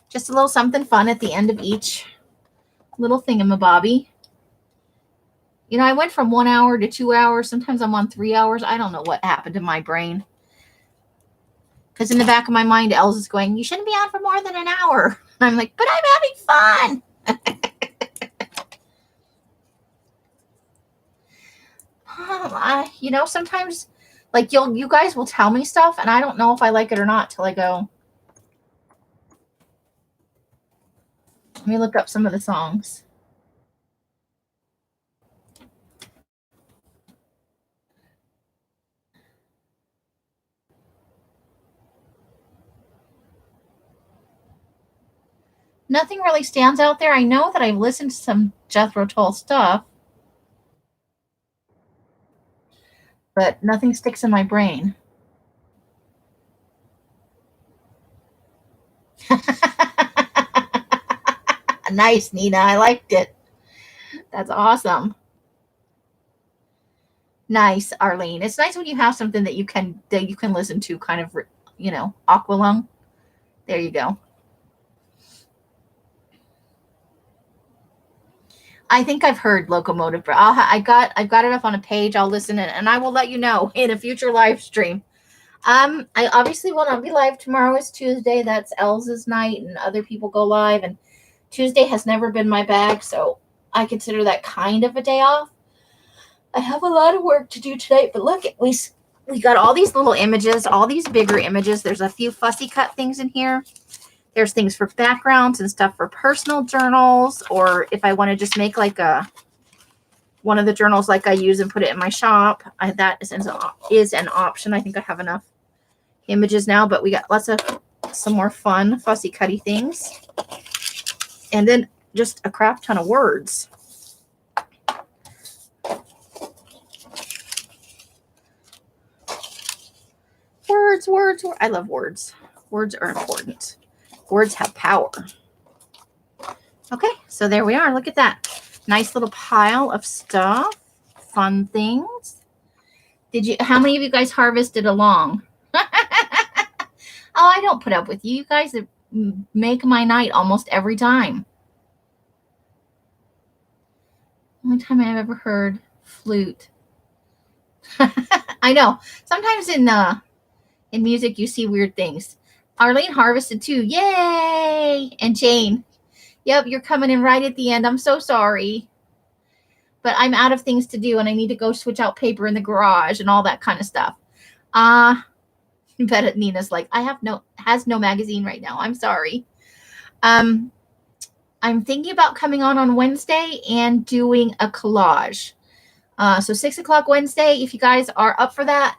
Just a little something fun at the end of each little thingamabobby. I went from 1 hour to 2 hours. Sometimes I'm on 3 hours. I don't know what happened to my brain. Because in the back of my mind, Els is going, you shouldn't be on for more than an hour. I'm like, but I'm having fun. Sometimes like you guys will tell me stuff and I don't know if I like it or not till I go. Let me look up some of the songs. Nothing really stands out there. I know that I've listened to some Jethro Tull stuff, but nothing sticks in my brain. Nice, Nina. I liked it. That's awesome. Nice, Arlene. It's nice when you have something that you can listen to kind of, Aqualung. There you go. I think I've heard Locomotive. I've got it up on a page. I'll listen and I will let you know in a future live stream. I obviously will not be live. Tomorrow is Tuesday. That's Elsa's night, and other people go live. And Tuesday has never been my bag, so I consider that kind of a day off. I have a lot of work to do tonight, but look, we got all these little images, all these bigger images. There's a few fussy cut things in here. There's things for backgrounds and stuff for personal journals, or if I want to just make like one of the journals like I use and put it in my shop, that is an option. I think I have enough images now, but we got lots of some more fun fussy cutty things, and then just a crap ton of words. Words. I love words. Words are important. Words have power. Okay, so there we are. Look at that. Nice little pile of stuff. Fun things. How many of you guys harvested along? Oh, I don't put up with you. You guys make my night almost every time. Only time I've ever heard flute. I know. Sometimes in music you see weird things. Arlene harvested too. Yay! And Jane. Yep, you're coming in right at the end. I'm so sorry. But I'm out of things to do and I need to go switch out paper in the garage and all that kind of stuff. Bet Nina's like, has no magazine right now. I'm sorry. I'm thinking about coming on Wednesday and doing a collage. So 6 o'clock Wednesday, if you guys are up for that,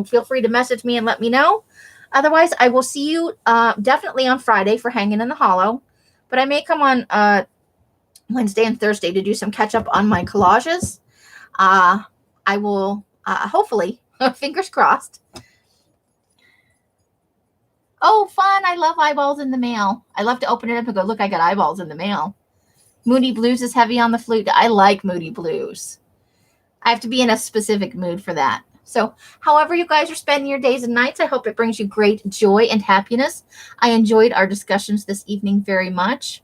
feel free to message me and let me know. Otherwise, I will see you definitely on Friday for Hanging in the Hollow. But I may come on Wednesday and Thursday to do some catch up on my collages. I will hopefully, fingers crossed. Oh, fun. I love eyeballs in the mail. I love to open it up and go, look, I got eyeballs in the mail. Moody Blues is heavy on the flute. I like Moody Blues. I have to be in a specific mood for that. So however you guys are spending your days and nights, I hope it brings you great joy and happiness. I enjoyed our discussions this evening very much.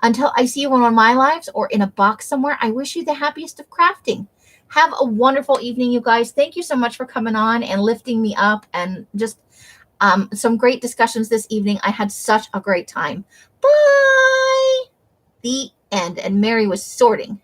Until I see you in one of my lives or in a box somewhere, I wish you the happiest of crafting. Have a wonderful evening, you guys. Thank you so much for coming on and lifting me up and just some great discussions this evening. I had such a great time. Bye. The end. And Mary was sorting.